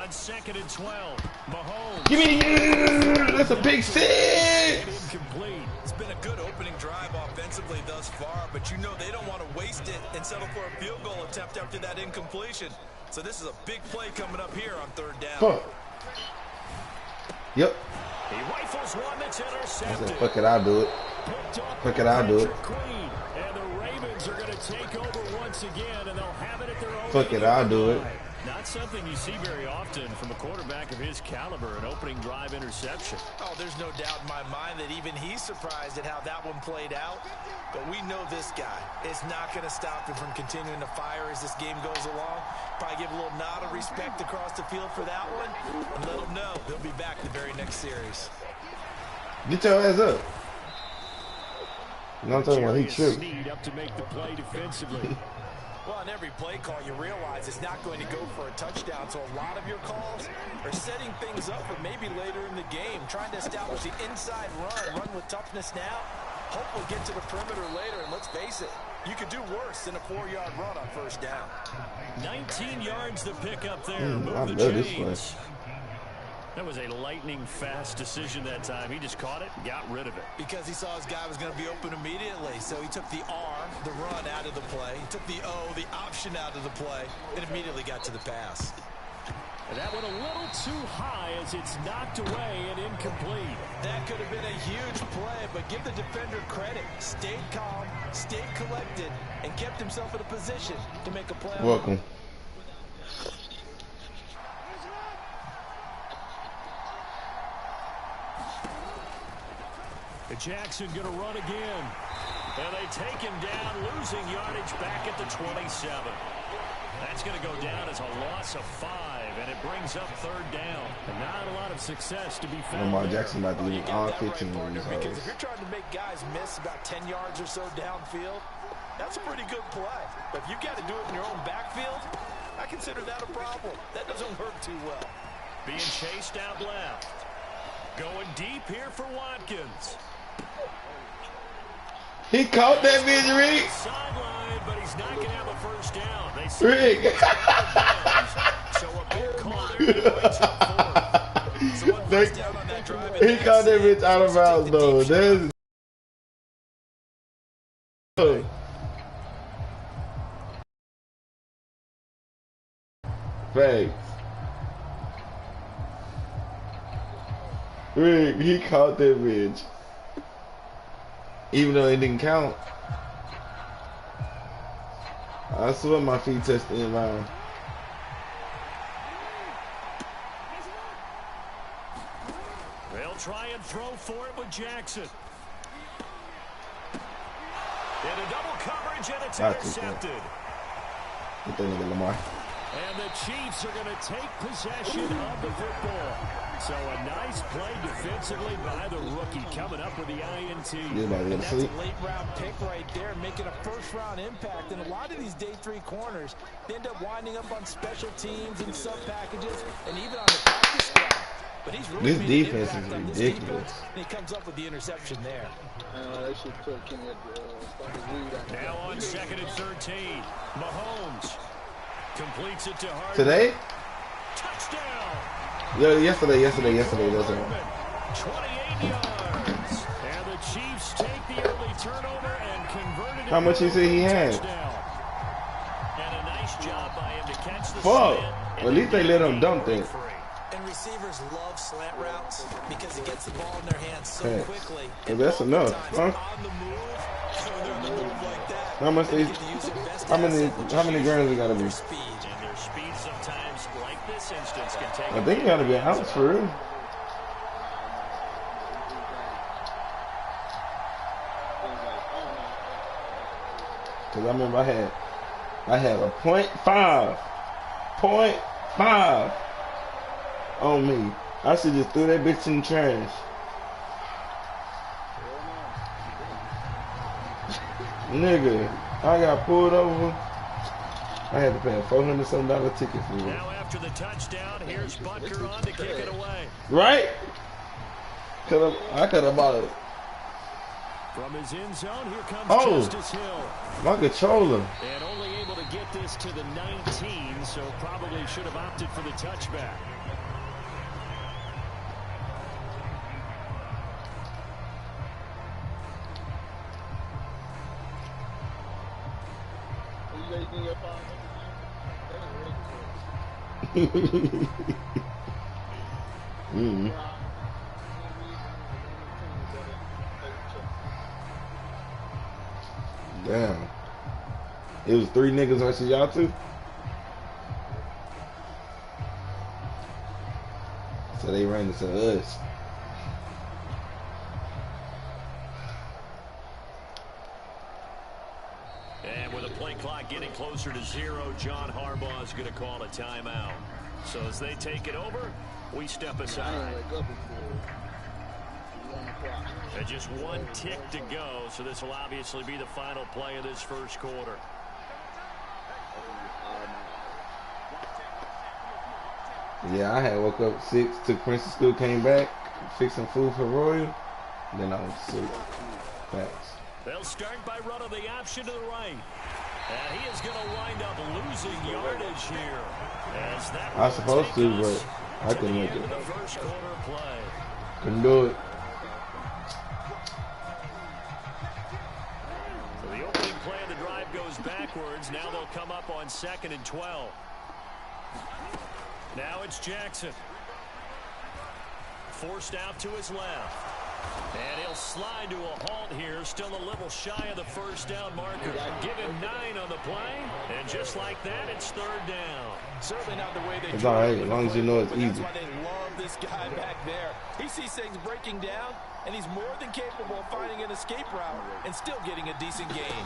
On 2nd and 12, Mahomes. Give me, that's a big six. Incomplete. It's been a good opening drive offensively thus far, but you know they don't want to waste it and settle for a field goal attempt after that incompletion. So this is a big play coming up here on 3rd down. Fuck. Yep. He rifles one that's intercepted. I said, fuck it, I'll do it. Fuck it, I'll do it. And the Ravens are going to take over once again, and they'll have it at their own. Fuck it, I'll do it. Not something you see very often from a quarterback of his caliber, an opening drive interception. Oh, there's no doubt in my mind that even he's surprised at how that one played out. But we know this guy is not going to stop him from continuing to fire as this game goes along. Probably give a little nod of respect across the field for that one, and let him know he'll be back the very next series. Get your ass up. You know what I'm talking about? He tripped. Up to make the play defensively. Well, on every play call, you realize it's not going to go for a touchdown, so a lot of your calls are setting things up for maybe later in the game, trying to establish the inside run with toughness now. Hope we'll get to the perimeter later, and let's face it, you could do worse than a 4-yard run on 1st down. 19 yards to pick up there. I Move love the this chains. That was a lightning-fast decision that time. He just caught it and got rid of it. Because he saw his guy was going to be open immediately. So he took the R, the run, out of the play. He took the O, the option, out of the play, and immediately got to the pass. And that one a little too high as it's knocked away and incomplete. That could have been a huge play, but give the defender credit. Stayed calm, stayed collected, and kept himself in a position to make a play. Welcome. Jackson going to run again. And they take him down, losing yardage back at the 27. That's going to go down as a loss of 5, and it brings up 3rd down. And not a lot of success to be found. Lamar Jackson about to be all 15 years old. Because if you're trying to make guys miss about 10 yards or so downfield, that's a pretty good play. But if you've got to do it in your own backfield, I consider that a problem. That doesn't work too well. Being chased out left. Going deep here for Watkins. He caught that bitch, Rick. Sideline, but he's not going to have a 1st down. Rick. So a big call there. He caught that bitch out of bounds, though. That's... Thanks. Rick, he caught that bitch. Even though it didn't count. I swear my feet touched the inbound. They'll try and throw for it with Jackson. In a double coverage, and it's intercepted. Get that nigga Lamar. And the Chiefs are going to take possession of the football. So a nice play defensively by the rookie, coming up with the INT. And that's a late-round pick right there, making a first-round impact. And a lot of these day 3 corners, they end up winding up on special teams and sub-packages and even on the practice squad. But he's really this defense is ridiculous. And he comes up with the interception there. Now on 2nd and 13, Mahomes completes it to Harden. Today? Touchdown. Yeah, yesterday. That's it. 28 yards. And the Chiefs take the early turnover and convert it. How much you say he had? And a nice job by him to catch the fuck. At least they let him dunk that. And receivers love slant routes because it gets the ball in their hands so quickly. And that's enough, huh? On the move, so they're on the move like that. How much they? How many grams they gotta be? And their speed sometimes, like this instance, can take. I think it gotta be an ounce for real. Cause I remember I had a .5 on me. I should just threw that bitch in the trash. Nigga, I got pulled over. I had to pay a $400-something ticket for it. Now after the touchdown, here's Butker on to kick it away. Right? I could have bought it. From his end zone, here comes Justice Hill. My controller. And only able to get this to the 19, so probably should have opted for the touchback. Mm. Damn. It was 3 niggas versus y'all 2? So they ran into us. And with the play clock getting closer to 0, John Harbaugh is going to call a timeout. So as they take it over, we step aside. And just 1 tick to go, so this will obviously be the final play of this first quarter. Yeah, I had woke up 6, took Prince to school, came back, fixed some food for Royal, then I went to sleep. Facts. They'll start by running the option to the right. And he is going to wind up losing yardage here. As that I was supposed to, but I couldn't make it. The first quarter play. Couldn't do it. So the opening play of the drive goes backwards. Now they'll come up on 2nd and 12. Now it's Jackson. Forced out to his left. And he'll slide to a halt here. Still a little shy of the first down marker. Give him 9 on the play. And just like that, it's 3rd down. Certainly not the way they It's all right, as long as you know it's easy. That's why they love this guy back there. He sees things breaking down, and he's more than capable of finding an escape route and still getting a decent gain.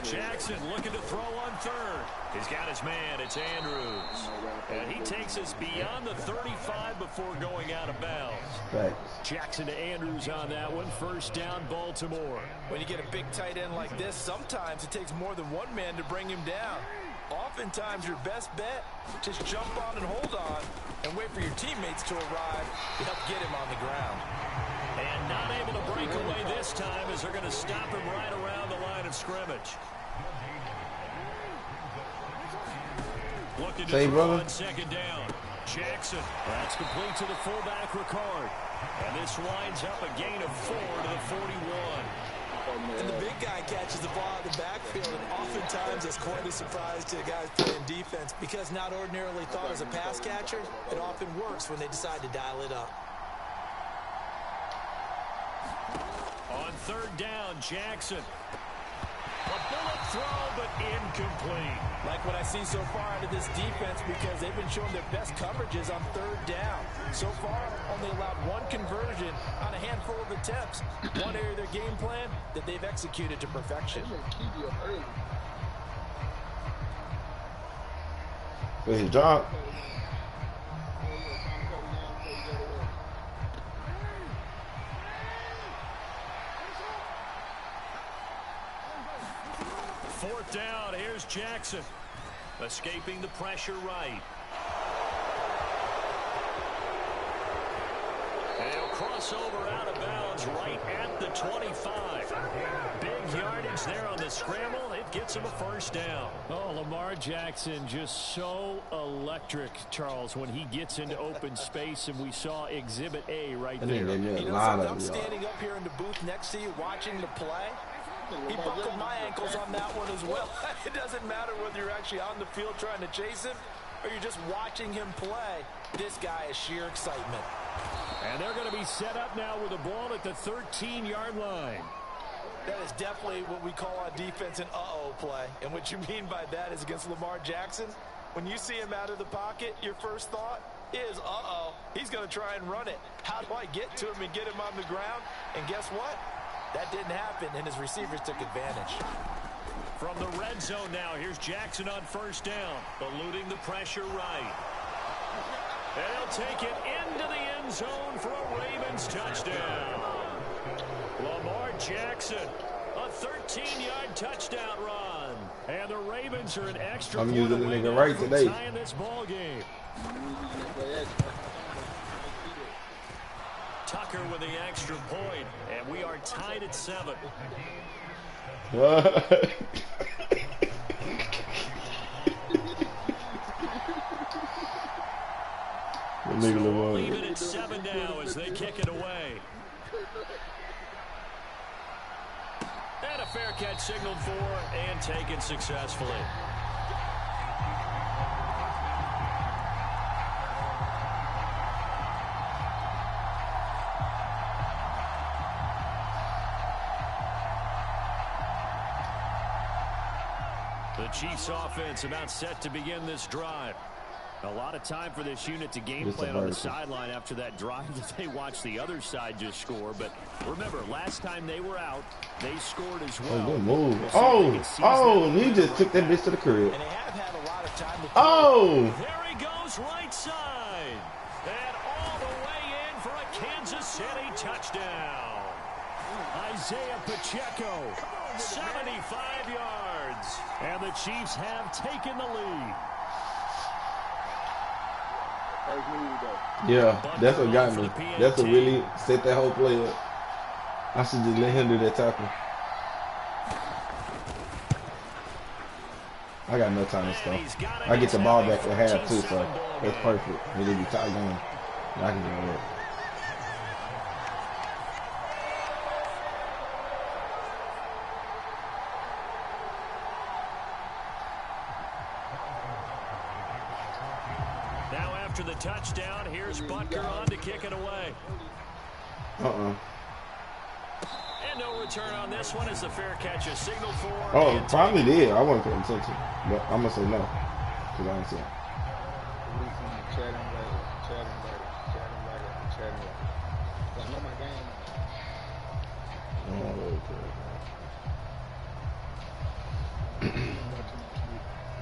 Jackson looking to throw on 3rd. He's got his man. It's Andrews. And he takes us beyond the 35 before going out of bounds. Facts. Jackson to Andrews on that one. 1st down, Baltimore. When you get a big tight end like this, sometimes it takes more than one man to bring him down. Oftentimes, your best bet, just jump on and hold on and wait for your teammates to arrive to help get him on the ground. And not able to break away this time as they're going to stop him right around the line of scrimmage. Looking to throw on 2nd down. Jackson. That's complete to the fullback, Ricard. And this winds up a gain of 4 to the 41. And the big guy catches the ball out of the backfield, and oftentimes it's quite a surprise to the guys playing defense because not ordinarily thought as a pass catcher, it often works when they decide to dial it up. On 3rd down, Jackson. A bullet throw, but incomplete. Like what I see so far out of this defense because they've been showing their best coverages on 3rd down. So far, only allowed 1 conversion on a handful of attempts. One area of their game plan that they've executed to perfection. For his job. Fourth down, here's Jackson. Escaping the pressure right. And he'll cross over out of bounds right at the 25. Big yardage there on the scramble. It gets him a 1st down. Oh, Lamar Jackson just so electric, Charles, when he gets into open space, and we saw Exhibit A right there. I'm standing up here in the booth next to you watching the play. He buckled my ankles on that one as well. It doesn't matter whether you're actually on the field trying to chase him or you're just watching him play. This guy is sheer excitement. And they're going to be set up now with the ball at the 13-yard line. That is definitely what we call on defense an uh-oh play. And what you mean by that is against Lamar Jackson, when you see him out of the pocket, your first thought is, uh-oh, he's going to try and run it. How do I get to him and get him on the ground? And guess what? That didn't happen, and his receivers took advantage. From the red zone now, here's Jackson on 1st down, eluding the pressure right. And he'll take it into the end zone for a Ravens touchdown. Lamar Jackson, a 13-yard touchdown run. And the Ravens are an extra I'm using the nigga right today. Tying this ball game. Tucker with the extra point, and we are tied at 7. Lamar. Leave it at 7 now as they kick it away. And a fair catch signaled for and taken successfully. Chiefs offense about set to begin this drive. A lot of time for this unit to game plan on the sideline after that drive that they watched the other side just score. But remember, last time they were out, they scored as well. Oh, good move. Oh, he just took that bitch to the crib. And they have had a lot of time to There he goes, right side. And all the way in for a Kansas City touchdown. Isaiah Pacheco, 75 yards. And the Chiefs have taken the lead. Yeah, that's what got me. That's what really set that whole play up. I should just let him do that tackle. I got no time to stop. I get the ball back at half too, so that's perfect. It'll be tight game. I can do it. After the touchdown, here's Butker on to kick it away. And no return on this one as the fair catch is signaled for. Oh, probably did. I wasn't paying attention. But I'm going to say no. Because I don't see it.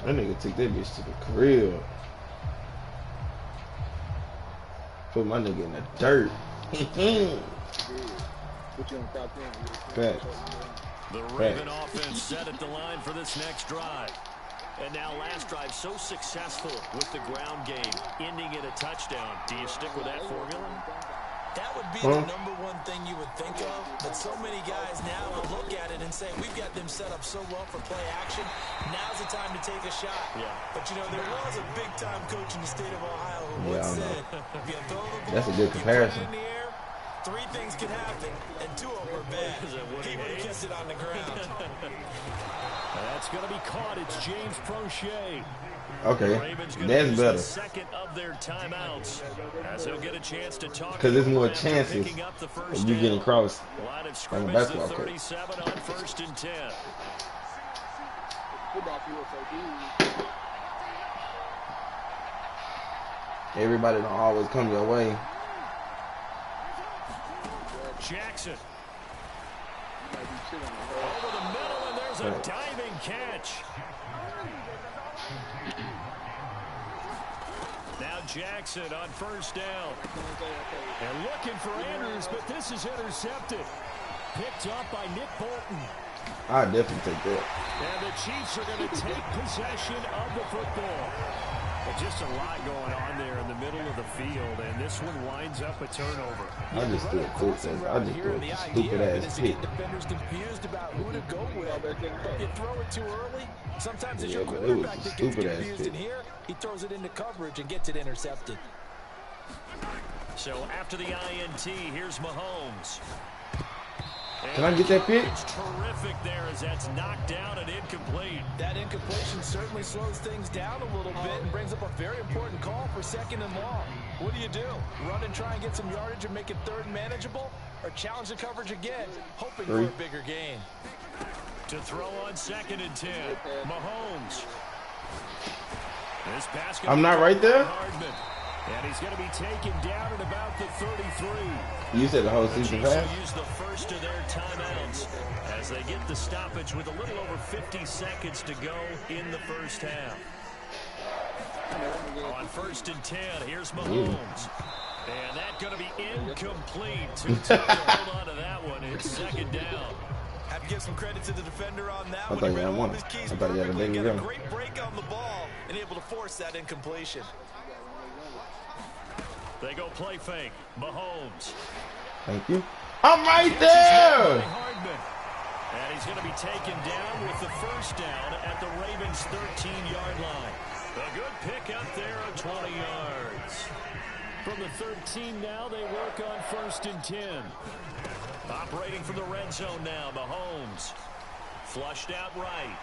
That nigga took that bitch to the crib. Put my nigga in the dirt. The Raven offense set at the line for this next drive. And now last drive so successful with the ground game, ending in a touchdown. Do you stick with that formula? That would be the number one thing you would think of, but so many guys now would look at it and say, we've got them set up so well for play action. Now's the time to take a shot. Yeah. But, you know, there was a big-time coach in the state of Ohio who once said, if you throw the ball, that's a good comparison. In the air, three things can happen, and two of them are bad. He would have kept it on the ground. That's going to be caught. It's James Prochet. Okay, that's better. Second of their timeouts, as he'll get a chance to talk. Because there's more chances of you getting crossed on the basketball court. 37 on 1st and 10. Everybody don't always come your way. Jackson. Over the middle, and there's a diving catch. Now Jackson on 1st down. And looking for Andrews, but this is intercepted. Picked up by Nick Bolton. I definitely take that. And the Chiefs are going to take possession of the football. But just a lot going on there in the middle of the field, and this one winds up a turnover. I just threw a stupid ass pick. Defenders confused about who to go with. You throw it too early. Sometimes it's your but it was quarterback a that gets stupid ass confused. pick. And here, he throws it into coverage and gets it intercepted. So after the INT, here's Mahomes. Can I get that pick? It's terrific there as that's knocked down and incomplete. That incompletion certainly slows things down a little bit and brings up a very important call for 2nd and long. What do? Run and try and get some yardage and make it 3rd and manageable? Or challenge the coverage again, hoping for a bigger gain? To throw on 2nd and 10, Mahomes. This pass I'm not right there? Hardman. And he's going to be taken down at about the 33. You said the whole season pass? Use the first of their timeouts as they get the stoppage with a little over 50 seconds to go in the first half. On 1st and 10, here's Mahomes. And that's going to be incomplete. Too tough to hold on to that one. It's 2nd down. Have to give some credit to the defender on that one. I thought you had one. I thought you had a big got a great break on the ball and able to force that incompletion. They go play fake. Mahomes. Thank you. I'm right there. And he's going to be taken down with the 1st down at the Ravens' 13-yard line. A good pick up there of 20 yards. From the 13 now, they work on 1st and 10. Operating from the red zone now, Mahomes. Flushed out right.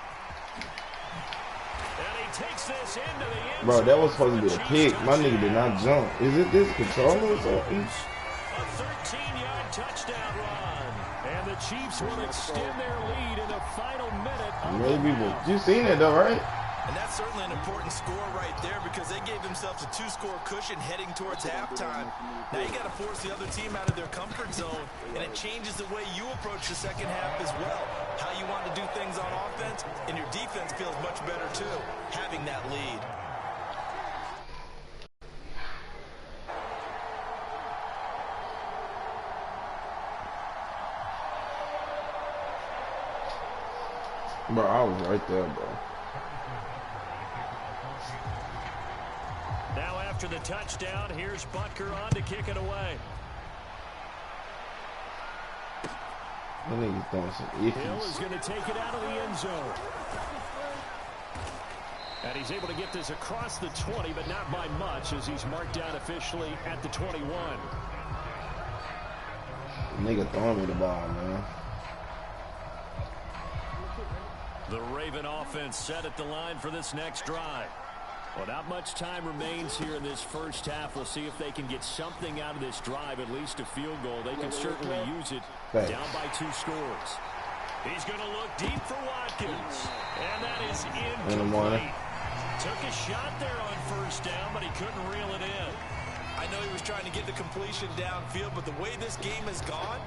And he takes this into the end zone. Bro, that was supposed to be a pick. My nigga did not jump. Is it this controller or something? A 13-yard touchdown run. And the Chiefs will extend their lead in the final minute. Maybe, but you seen it though, right? And that's certainly an important score right there because they gave themselves a 2-score cushion heading towards halftime. Now you got to force the other team out of their comfort zone, and it changes the way you approach the second half as well. How you want to do things on offense, and your defense feels much better too, having that lead. Bro, I was right there, bro. Now after the touchdown, here's Butker on to kick it away. I think he's throwing some iffies. Hill is going to take it out of the end zone. And he's able to get this across the 20, but not by much as he's marked down officially at the 21. Nigga throwing me the ball, man. The Raven offense set at the line for this next drive. Well, not much time remains here in this first half. We'll see if they can get something out of this drive, at least a field goal. They can certainly use it. Down by 2 scores. He's going to look deep for Watkins. And that is incomplete. Took a shot there on first down, but he couldn't reel it in. I know he was trying to get the completion downfield, but the way this game has gone,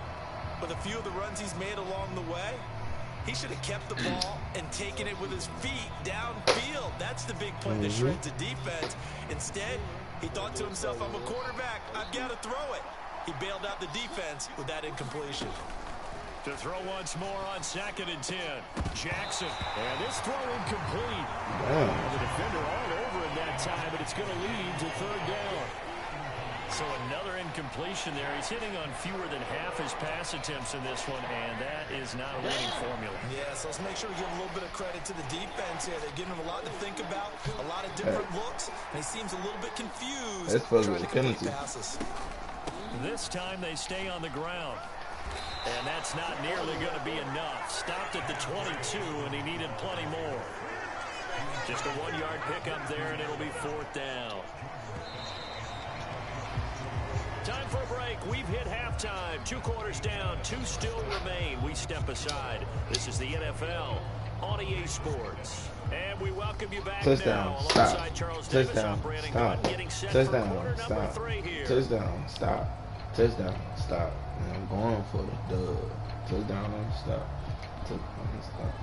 with a few of the runs he's made along the way, he should have kept the ball and taken it with his feet downfield. That's the big play that shreds the defense. Instead, he thought to himself, I'm a quarterback. I've got to throw it. He bailed out the defense with that incompletion. To throw once more on 2nd and 10. Jackson. And this throw incomplete. The defender all over him that time, but it's going to lead to 3rd down. So another incompletion there. He's hitting on fewer than half his pass attempts in this one, and that is not a winning formula. Yeah, so let's make sure we give a little bit of credit to the defense here. They're giving him a lot to think about, a lot of different looks, and he seems a little bit confused. That's supposed to be a penalty. This time they stay on the ground. And that's not nearly going to be enough. Stopped at the 22, and he needed plenty more. Just a 1-yard pickup there, and it'll be 4th down. Time for a break. We've hit halftime. 2 quarters down. 2 still remain. We step aside. This is the NFL on EA Sports. And we welcome you back Touchdown. now. Stop. Alongside Charles Davis, Touchdown. I'm Brandon Stop. Gunn, getting set Touchdown. for quarter number Stop. 3 here. Touchdown. Stop. Touchdown. Stop. Man, I'm going for the dub. Touchdown on stop. Touchdown on stop.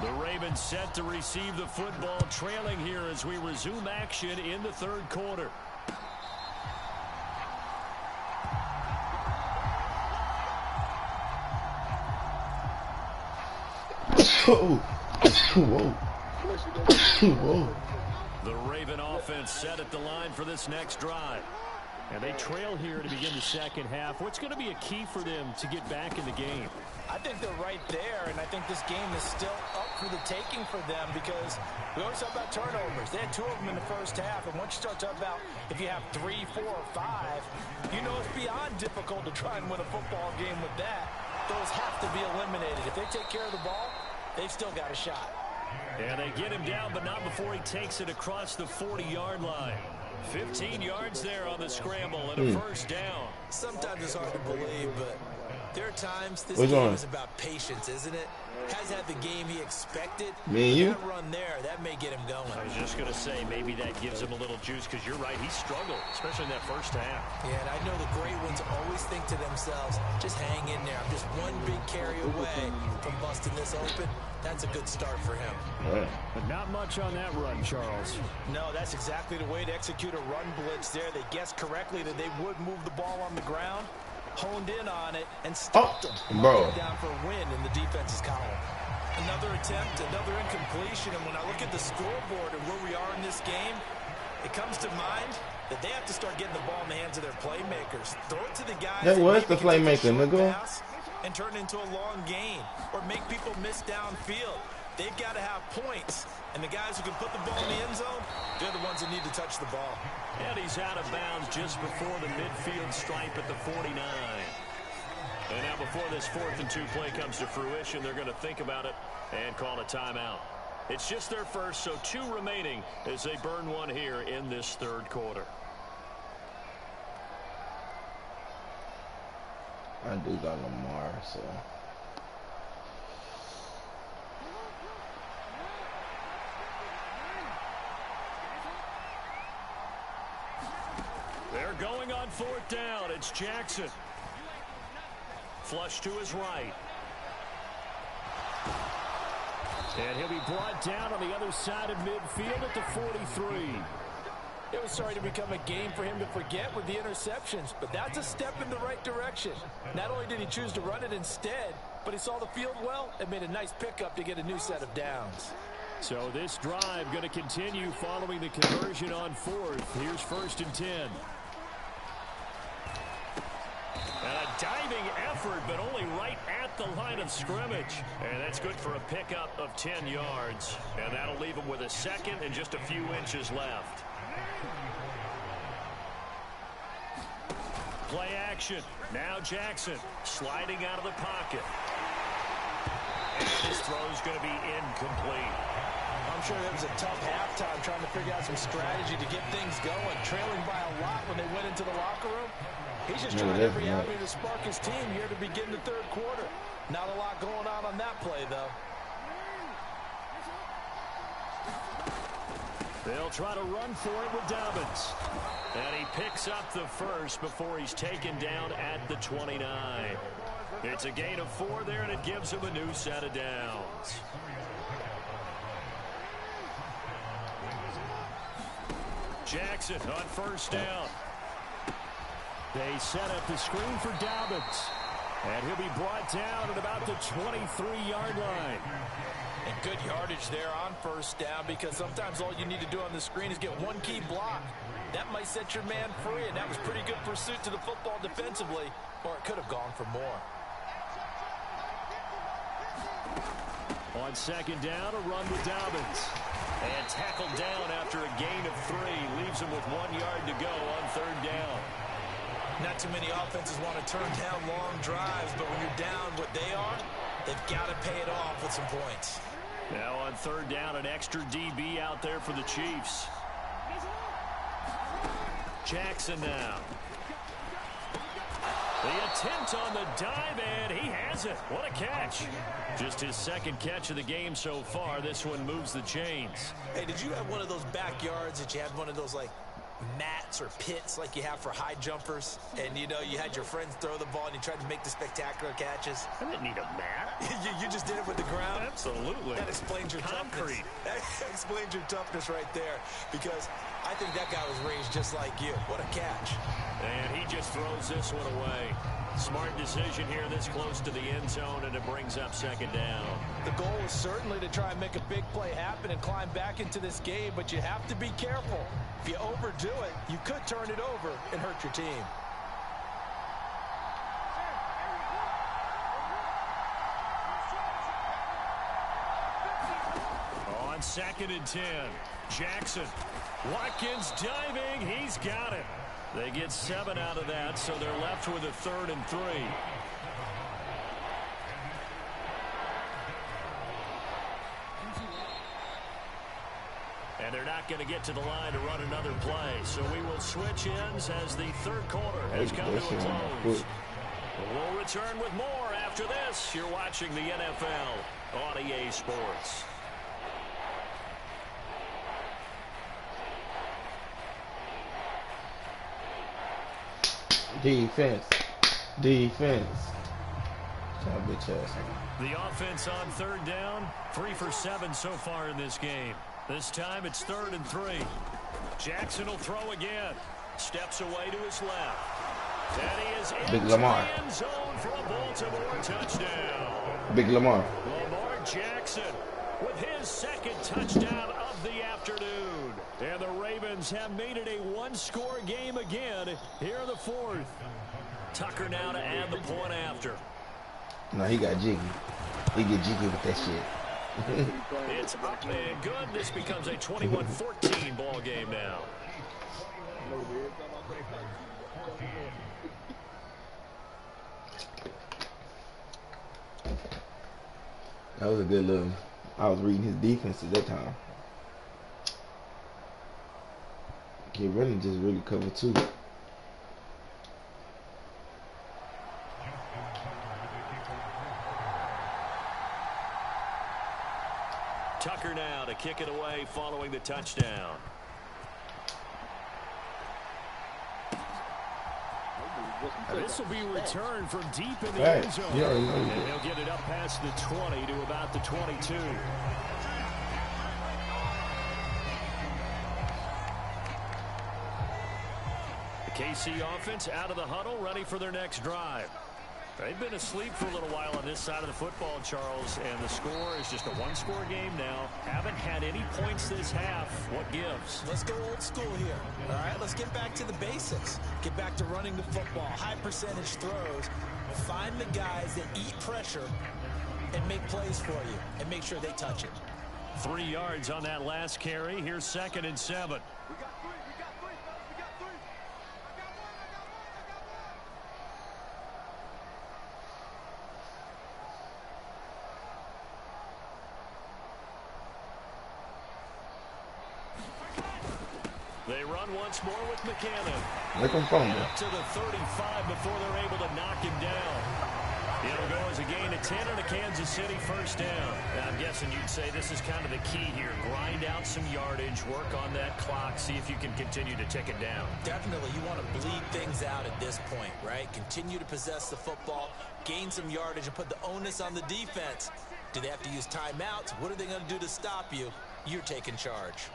The Ravens set to receive the football, trailing here as we resume action in the 3rd quarter. Whoa. Whoa. The Raven offense set at the line for this next drive. And they trail here to begin the second half. What's going to be a key for them to get back in the game? I think they're right there, and I think this game is still up for the taking for them because we always talk about turnovers. They had 2 of them in the first half, and once you start talking about if you have 3, 4, or 5, you know it's beyond difficult to try and win a football game with that. Those have to be eliminated. If they take care of the ball, they've still got a shot. And they get him down, but not before he takes it across the 40-yard line. 15 yards there on the scramble and a first down. Sometimes it's hard to believe, but there are times this What's game on? is about patience, isn't it? Has had the game he expected. Me and you? That run there, that may get him going. I was just going to say, maybe that gives him a little juice because you're right, he struggled, especially in that first half. Yeah, and I know the great ones always think to themselves, just hang in there. I'm just one big carry away from busting this open. That's a good start for him. Right. But not much on that run, Charles. No, that's exactly the way to execute a run blitz there. They guessed correctly that they would move the ball on the ground, honed in on it, and stopped them. Bro. Down for a win in the defense's column. Another attempt, another incompletion, and when I look at the scoreboard and where we are in this game, it comes to mind that they have to start getting the ball in the hands of their playmakers. Throw it to the guys That was the maybe can take a playmaker, short nigga. pass and turn it into a long gain, or make people miss downfield. They've got to have points, and the guys who can put the ball in the end zone, they're the ones that need to touch the ball. And he's out of bounds just before the midfield stripe at the 49. And now before this 4th and 2 play comes to fruition, they're going to think about it and call a timeout. It's just their first, so 2 remaining as they burn one here in this 3rd quarter. I do got Lamar, so. They're going on 4th down. It's Jackson. Flush to his right. And he'll be brought down on the other side of midfield at the 43. It was starting to become a game for him to forget with the interceptions, but that's a step in the right direction. Not only did he choose to run it instead, but he saw the field well and made a nice pickup to get a new set of downs. So this drive going to continue following the conversion on 4th. Here's 1st and 10. And a diving effort, but only right at the line of scrimmage. And that's good for a pickup of 10 yards. And that'll leave him with a second and just a few inches left. Play action. Now Jackson sliding out of the pocket. And his throw's going to be incomplete. I'm sure that was a tough halftime trying to figure out some strategy to get things going. Trailing by a lot when they went into the locker room. He's just trying every avenue to spark his team here to begin the 3rd quarter. Not a lot going on that play, though. They'll try to run for it with Dobbins. And he picks up the first before he's taken down at the 29. It's a gain of 4 there, and it gives him a new set of downs. Jackson on 1st down. They set up the screen for Dobbins. And he'll be brought down at about the 23-yard line. And good yardage there on 1st down, because sometimes all you need to do on the screen is get one key block. That might set your man free, and that was pretty good pursuit to the football defensively, or it could have gone for more. On 2nd down, a run with Dobbins. And tackled down after a gain of 3. Leaves him with 1 yard to go on 3rd down. Not too many offenses want to turn down long drives, but when you're down what they are, they've got to pay it off with some points. Now on 3rd down, an extra DB out there for the Chiefs. Jackson now. The attempt on the dive, and he has it. What a catch. Just his 2nd catch of the game so far. This one moves the chains. Hey, did you have one of those backyards that you had one of those, like, mats or pits like you have for high jumpers, and you know you had your friends throw the ball and you tried to make the spectacular catches? I didn't need a mat. you just did it with the ground? Absolutely. That explains your concrete. That explains your toughness right there, because I think that guy was raised just like you. What a catch. And he just throws this one away. Smart decision here this close to the end zone, and it brings up 2nd down. The goal is certainly to try and make a big play happen and climb back into this game, but you have to be careful. If you overdo it, you could turn it over and hurt your team. On 2nd and 10, Jackson. Watkins diving. He's got it. They get 7 out of that, so they're left with a 3rd and 3. And they're not going to get to the line to run another play. So we will switch ends as the 3rd quarter has come to a close. We'll return with more after this. You're watching the NFL on EA Sports. Defense. Bitch ass. The offense on 3rd down, 3 for 7 so far in this game. This time it's 3rd and 3. Jackson will throw again. Steps away to his left. And he is into the end zone for a Baltimore touchdown. Big Lamar. Lamar Jackson with his 2nd touchdown of the afternoon. And the Ravens have made it a 1-score game again here in the 4th. Tucker now to add the point after. No, he got jiggy. He get jiggy with that shit. It's up and good. This becomes a 21-14 ball game now. That was a good little. I was reading his defense at that time. Kid running just really covered too. Tucker now to kick it away following the touchdown. This will be returned from deep in the end zone. Yeah, and he'll get it up past the 20 to about the 22. The KC offense out of the huddle, ready for their next drive. They've been asleep for a little while on this side of the football, Charles, and the score is just a one-score game now. Haven't had any points this half. What gives? Let's go old school here. All right, let's get back to the basics. Get back to running the football, high percentage throws. Find the guys that eat pressure and make plays for you and make sure they touch it. 3 yards on that last carry. Here's 2nd and 7. They run once more with McCannon. Let them fumble. Up to the 35 before they're able to knock him down. It'll go as a gain of 10 and a Kansas City first down. Now, I'm guessing you'd say this is kind of the key here. Grind out some yardage, work on that clock, see if you can continue to tick it down. Definitely, you want to bleed things out at this point, right? Continue to possess the football, gain some yardage, and put the onus on the defense. Do they have to use timeouts? What are they going to do to stop you? You're taking charge.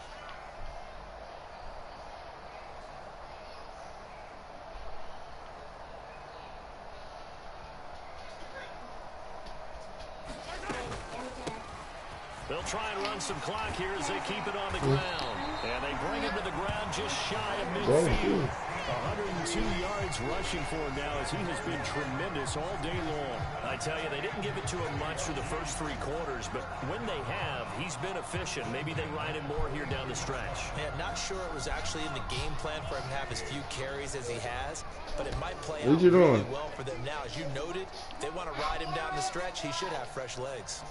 They'll try and run some clock here as they keep it on the ground. And they bring him to the ground just shy of midfield. 102 yards rushing for him now as he has been tremendous all day long. I tell you, they didn't give it to him much through the first 3 quarters, but when they have, he's been efficient. Maybe they ride him more here down the stretch. Man, not sure it was actually in the game plan for him to have as few carries as he has, but it might play out really well for them now. As you noted, if they want to ride him down the stretch, he should have fresh legs.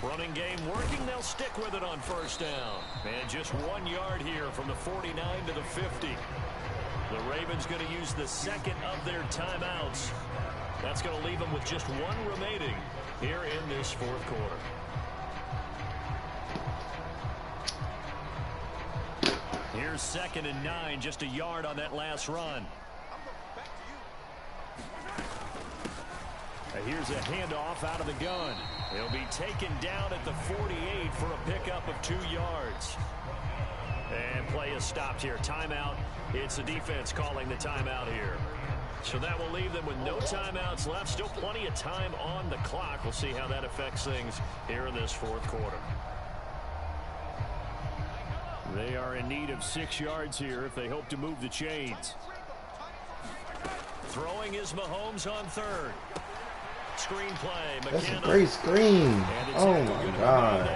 Running game working, they'll stick with it on first down. And just 1 yard here from the 49 to the 50. The Ravens going to use the second of their timeouts. That's going to leave them with just 1 remaining here in this 4th quarter. Here's 2nd and 9, just a yard on that last run. Here's a handoff out of the gun. He'll be taken down at the 48 for a pickup of 2 yards. And play is stopped here. Timeout. It's the defense calling the timeout here. So that will leave them with no timeouts left. Still plenty of time on the clock. We'll see how that affects things here in this 4th quarter. They are in need of 6 yards here if they hope to move the chains. Throwing is Mahomes on 3rd. Screenplay. That's a great screen. Oh my God.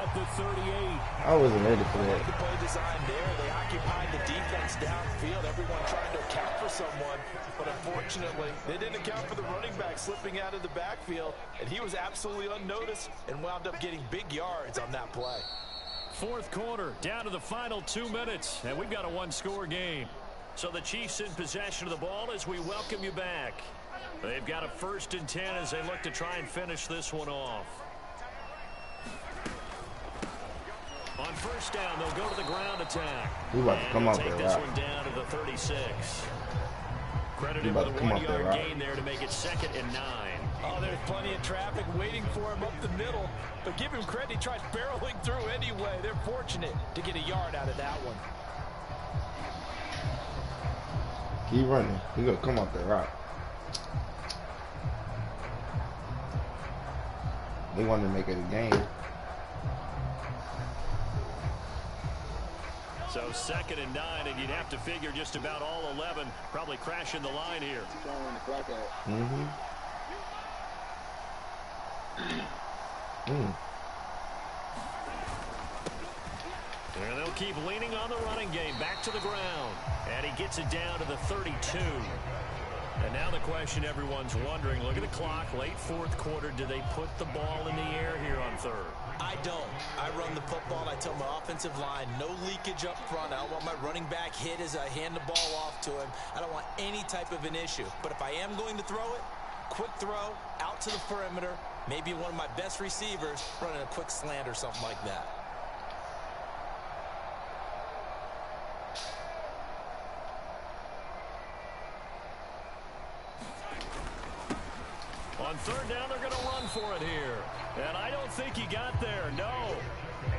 I wasn't ready for that. The play design there. They occupied the defense downfield. Everyone trying to account for someone. But unfortunately, they didn't account for the running back slipping out of the backfield. And he was absolutely unnoticed and wound up getting big yards on that play. 4th quarter, down to the final 2 minutes. And we've got a 1-score game. So the Chiefs in possession of the ball as we welcome you back. They've got a 1st and 10 as they look to try and finish this one off. On first down, they'll go to the ground attack. We're about to come up take there, this right? one down to the 36. Credited with a 1-yard gain there to make it 2nd and 9. Oh, there's plenty of traffic waiting for him up the middle. But give him credit, he tries barreling through anyway. They're fortunate to get a yard out of that one. Keep running. He's going to come up there, right? They wanted to make it a game. So 2nd and 9, and you'd have to figure just about all 11 probably crashing the line here. keep leaning on the running game. Back to the ground. And he gets it down to the 32. And now the question everyone's wondering, look at the clock, late fourth quarter, do they put the ball in the air here on third? I don't. I run the football, and I tell my offensive line, no leakage up front. I don't want my running back hit as I hand the ball off to him. I don't want any type of an issue. But if I am going to throw it, quick throw, out to the perimeter, maybe one of my best receivers running a quick slant or something like that. On third down, they're going to run for it here. And I don't think he got there, no.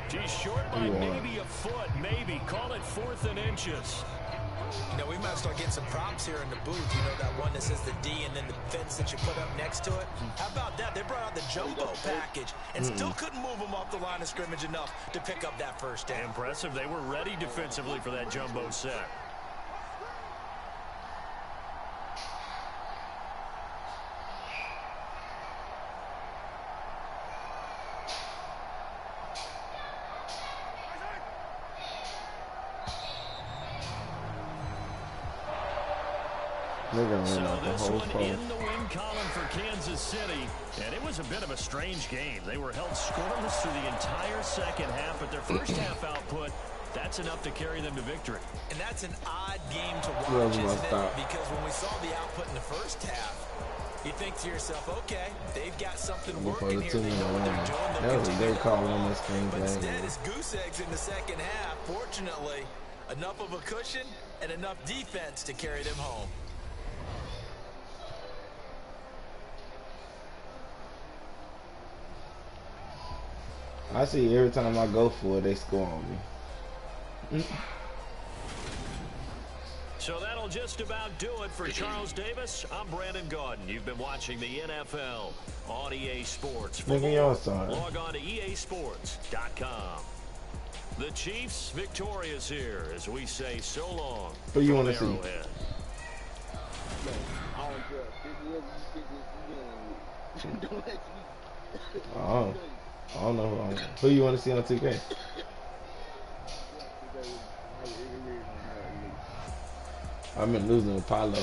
He's short by maybe a foot, maybe. Call it 4th and inches. You know, we might start getting some props here in the booth. You know, that one that says the D and then the fence that you put up next to it? How about that? They brought out the jumbo package and still couldn't move them off the line of scrimmage enough to pick up that first down. Impressive. They were ready defensively for that jumbo set. So this one in the win column for Kansas City, and it was a bit of a strange game. They were held scoreless through the entire second half, but their first half output, that's enough to carry them to victory. And that's an odd game to watch, isn't it? Because when we saw the output in the first half, you think to yourself, okay, they've got something working here. They know what they're doing. That was a good call on this game. But instead, it's goose eggs in the second half. Fortunately, enough of a cushion and enough defense to carry them home. I see every time I go for it, they score on me. So that'll just about do it for Charles Davis. I'm Brandon Gaudin. You've been watching the NFL on EA Sports. Look at your side. Log on to easports.com. The Chiefs victorious here as we say so long. Who you want to see? Oh. I don't know who you want to see on 2K. I've been losing with Paulo.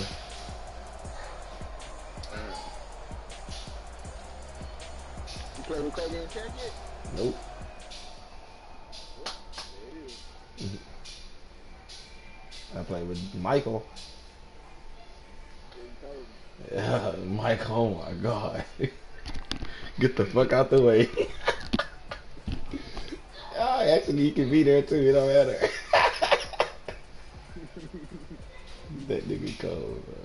You play with Kobe and Tech yet? Nope. I play with Michael. Yeah, Mike, oh my God. Get the fuck out the way. Oh, actually, you can be there too. It don't matter. That nigga cold, bro.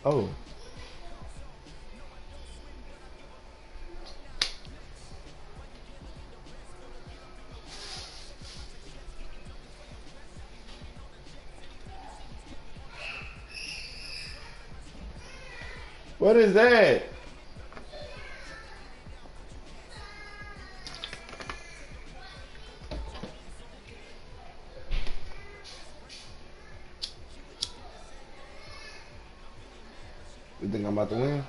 Oh. What is that? You think I'm about to win?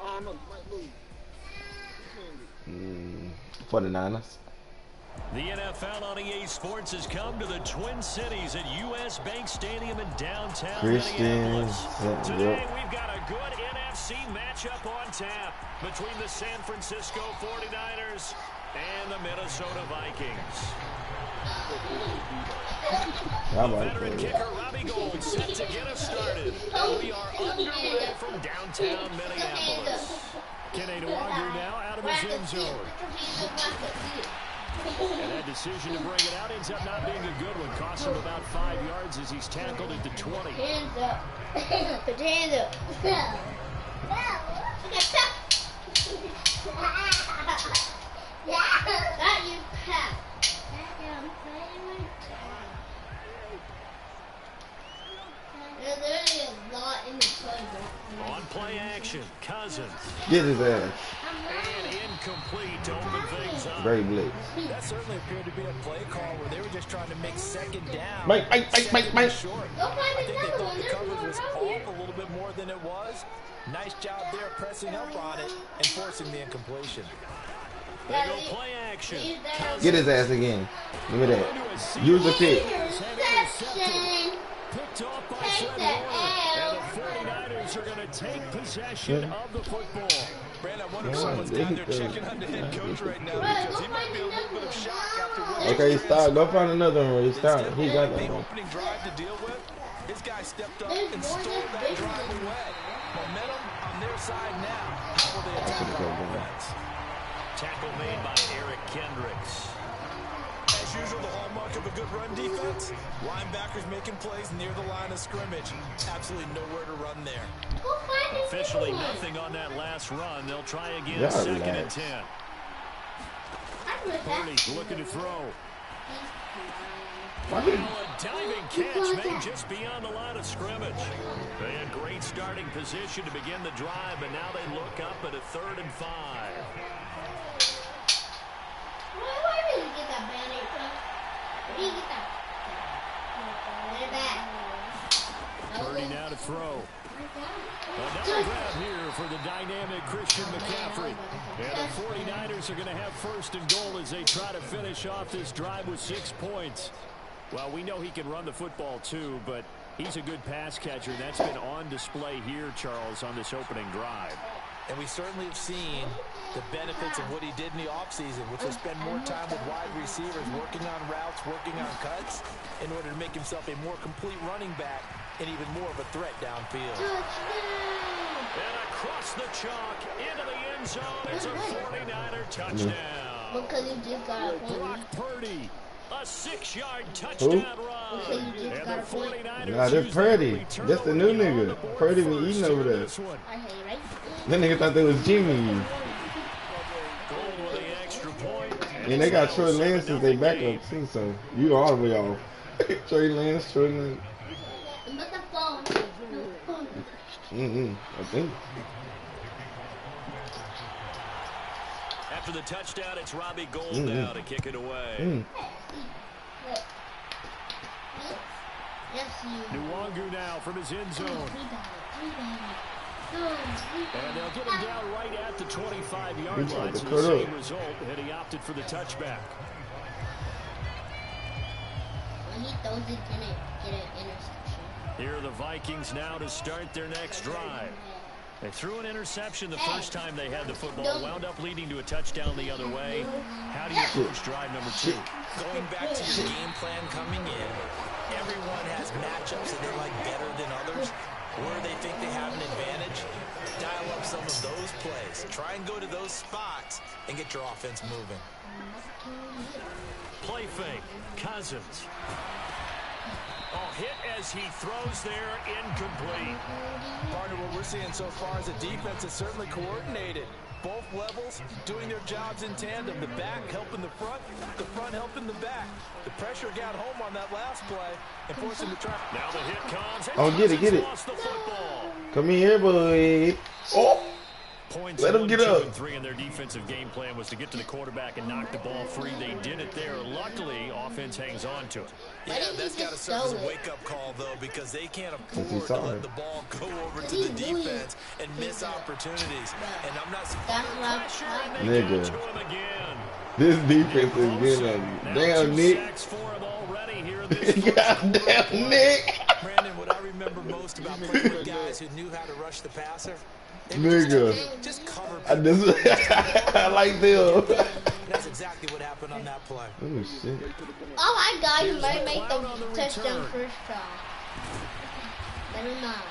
Oh, no, you might lose. 49ers. The NFL on EA Sports has come to the Twin Cities at U.S. Bank Stadium in downtown Minneapolis. Today we've got a good NFC matchup on tap between the San Francisco 49ers and the Minnesota Vikings. Veteran kicker Robbie Gould set to get us started. And we are underway from downtown Minneapolis. Kenny Nwanger now out of his end zone. And that decision to bring it out ends up not being a good one. Costs him about 5 yards as he's tackled at the 20. Hands up. Put your hands up. Not you, Pat. There's literally a lot in the playbook. On play action, Cousins. Get his ass. And incomplete to open things up. Great blitz. That certainly appeared to be a play call where they were just trying to make second down. Mike. Short. Go find I think they another thought one. the There's coverage more was out off here. a little bit more than it was. Nice job there pressing up on it and forcing the incompletion. They go play action. Get his ass again. Give me that. Use the pick. Interception. Picked off by Take Fred the Warner. L. And the 49ers are going to take possession of the football. Brandon, I wonder if someone's down there checking on the head coach right now because he might be a little bit of shock after what Okay, stop. Go find another one. Ray. Stop. He got that the one. opening drive to deal with. His guy stepped up There's and more stole than that bigger drive than away. Momentum on their side now. How will they attack our offense? Tackle made by Eric Kendricks. As usual, the hallmark of a good run defense. Linebackers making plays near the line of scrimmage. Absolutely nowhere to run there. Go find another Officially one. nothing on that last run. They'll try again, Yeah, second and relax. 10. I put that. Purdy looking to throw. Why Well, did- a diving catch made just beyond the line of scrimmage. They had great starting position to begin the drive, but now they look up at a 3rd and 5. Where did you get that Band-Aid from? Where did you get that? Put it back. Purdy now to throw. Another grab here for the dynamic Christian McCaffrey. And the 49ers are going to have 1st and goal as they try to finish off this drive with 6 points. Well, we know he can run the football too, but he's a good pass catcher. And that's been on display here, Charles, on this opening drive. And we certainly have seen the benefits of what he did in the offseason, which was spend more time with wide receivers, working on routes, working on cuts, in order to make himself a more complete running back and even more of a threat downfield. Touchdown. And across the chalk, into the end zone, it's a 49er touchdown. Because you just got a Brock point. Purdy, a 6-yard touchdown run. Because you just And got the a point. 49ers Nah, that's use that Purdy. return That's the new on the nigga. board Purdy be first eating over in there. this one. I hate right? That nigga thought that was Jimmy. Goal with the extra point. And they got Troy Lance as their backup too, so you all the way off. Troy Lance. But the phone. I think. After the touchdown, it's Robbie Gould now to kick it away. Yes, you. Nwangu now from his end zone. Rebound. And they'll get him down right at the 25-yard He line. tried to So cut the same up. result, and he opted for the touchback. When he throws it, gonna get an interception. Here are the Vikings now to start their next drive. They threw an interception the first time they had the football, wound up leading to a touchdown the other way. How do you approach drive number 2? Going back to your game plan coming in, everyone has matchups that they like better than others. Where they think they have an advantage, dial up some of those plays. Try and go to those spots and get your offense moving. Play fake. Cousins. Oh, hit as he throws there, incomplete. Partner, what we're seeing so far is a defense that's certainly coordinated. Both levels doing their jobs in tandem. The back helping the front helping the back. The pressure got home on that last play and forced him to try. Now the hit comes. And Oh, get it, get it. Lost the football. Come here, boy. Oh, Points let him 1, get 2, up. and 3 in their defensive game plan was to get to the quarterback and knock the ball free. They did it there. Luckily, offense hangs on to it. Yeah, Why didn't that's he got to just serve as a throw it? wake-up call, though, because they can't he afford to saw let it. the ball go over to He's the doing defense and miss opportunities. And I'm not That's what Pressure, I'm and they Nigga. go to him again. this defense is getting at me. Now Damn, 2 Nick. sacks for him already here in this first Goddamn, Nick. Brandon, what I remember most about playing with guys who knew how to rush the passer, they would Nigga. just cover I people. just, I like them. That's exactly what happened on that play. Oh, shit. Oh my God, you Here's might make McLeod on the the touchdown return. first try. Never mind.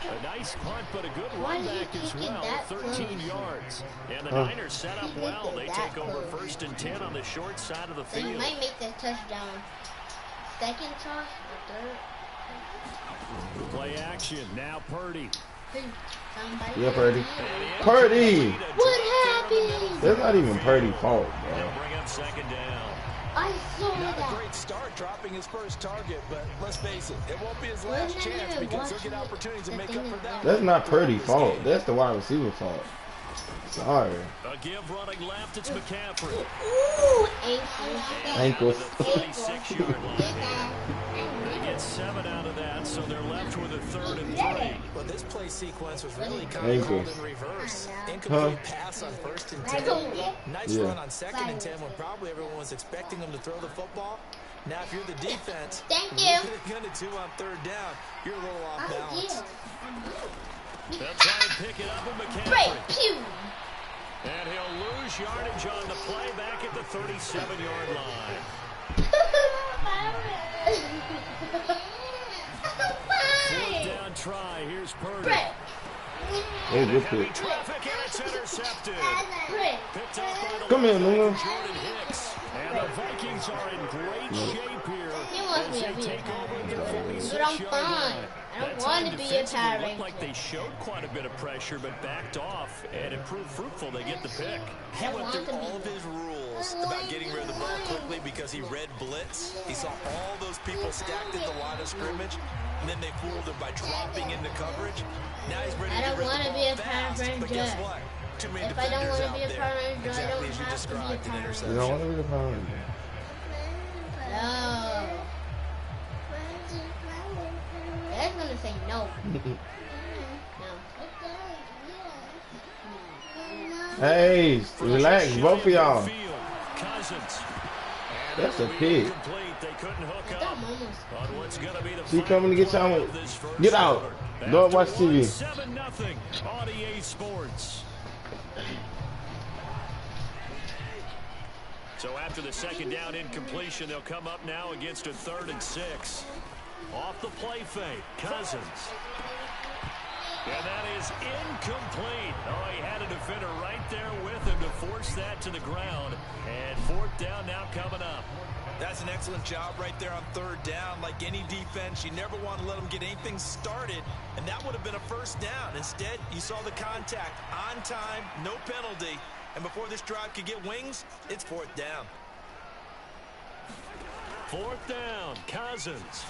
A nice punt, but a good Why run is he back as kicking well. that 13 close? yards. And the Huh. Niners set up He well. kicked They it take that over close. 1st and 10 on the short side of the So you field. might make the touchdown. Second toss or third? Play action. Now Purdy. Somebody Yeah, Purdy. And Purdy. What happened? That's not even Purdy's fault, They'll bro. bring up 2nd down. I saw Not a that. great start dropping his first target, but let's face it, it won't be his Wasn't last that chance even because he'll get watching opportunities to the make thing up for in that. That's not Purdy's fault. That's the wide receiver fault. Sorry. A give running left, it's McCaffrey. Ooh, Ankles. The 36-yard line here. They get 7 out of that, so they're left with a 3rd and 3. Well, this play sequence was really kind of called in reverse. Incomplete pass on 1st and 10. Nice run on 2nd and 10 when probably everyone was expecting them to throw the football. Now, if you're the defense, Thank you. you're going to do on 3rd down, you're a little off balance. They'll try and pick it up with Break. McCaffrey. Pew. And he'll lose yardage on the play back at the 37-yard line. Fourth down try. Here's Purdy. Hey, good Heavy pick. traffic, and it's intercepted. Picked up by the Come here, linebacker, Luna. Jordan Hicks. And the Vikings are in great shape here wants as me they to be a take Power over Ranger. the But I'm 46-yard fine. line. I don't That want time to be a defensively Power looked Ranger. like they showed quite a bit of pressure, but backed off, and it proved fruitful. They get the pick. He went through all of his rules about getting rid of the ball quickly because he read blitz. He saw all those people stacked in the line of scrimmage, and then they fooled him by dropping into coverage. Now he's ready to get rid of the ball fast, but guess what? Too many If I don't defenders want to be out a Power there. Ranger, I Exactly don't as you have to be a described, an Power Ranger. You don't want interception. to be the Power Ranger. No. Dad's gonna say no. Hey, relax, both of y'all. Cousins. That's a pick. They couldn't hook No. up on what's going to be the She coming to get final y'all. play of this first Get out. quarter. Don't watch After TV. 7-0 on EA Sports. So after the second down incompletion, they'll come up now against a 3rd and 6. Off the play fake, Cousins. And that is incomplete. Oh, he had a defender right there with him to force that to the ground. And 4th down now coming up. That's an excellent job right there on 3rd down. Like any defense, you never want to let them get anything started, and that would have been a 1st down. Instead, you saw the contact on time, no penalty, and before this drive could get wings, it's 4th down. 4th down, Cousins.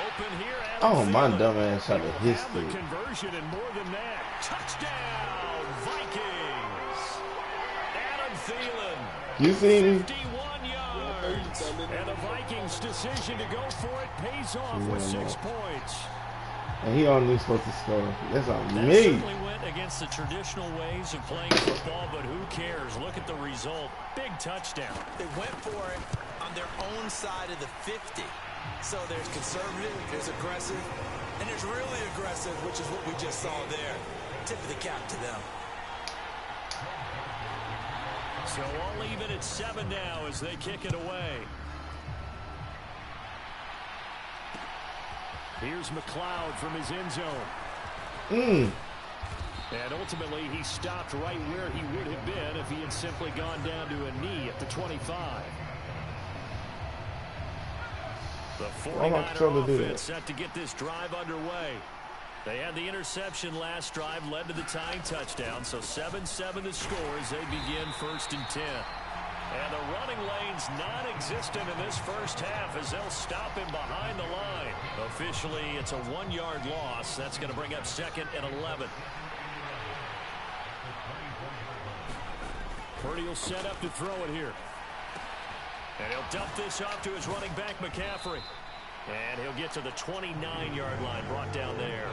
Open here. Oh, my Thielen. dumb ass shot a Have history. the conversion and more than that. Touchdown, Vikings. Adam Thielen. You see me? 51 yards. And the Vikings' decision to go for it pays off with 6 points. And he only supposed to score. That's on That me. certainly went against the traditional ways of playing football, but who cares? Look at the result. Big touchdown. They went for it on their own side of the 50. So there's conservative, there's aggressive, and there's really aggressive, which is what we just saw there. Tip of the cap to them. So all even at 7 now as they kick it away. Here's McLeod from his end zone. And ultimately, he stopped right where he would have been if he had simply gone down to a knee at the 25. The 49er offense set to get this drive underway. They had the interception last drive, led to the tying touchdown, so 7-7 the score as they begin 1st and 10. And the running lane's non-existent in this first half as they'll stop him behind the line. Officially, it's a 1-yard loss. That's going to bring up 2nd and 11. Purdy will set up to throw it here. And he'll dump this off to his running back, McCaffrey. And he'll get to the 29-yard line, brought down there.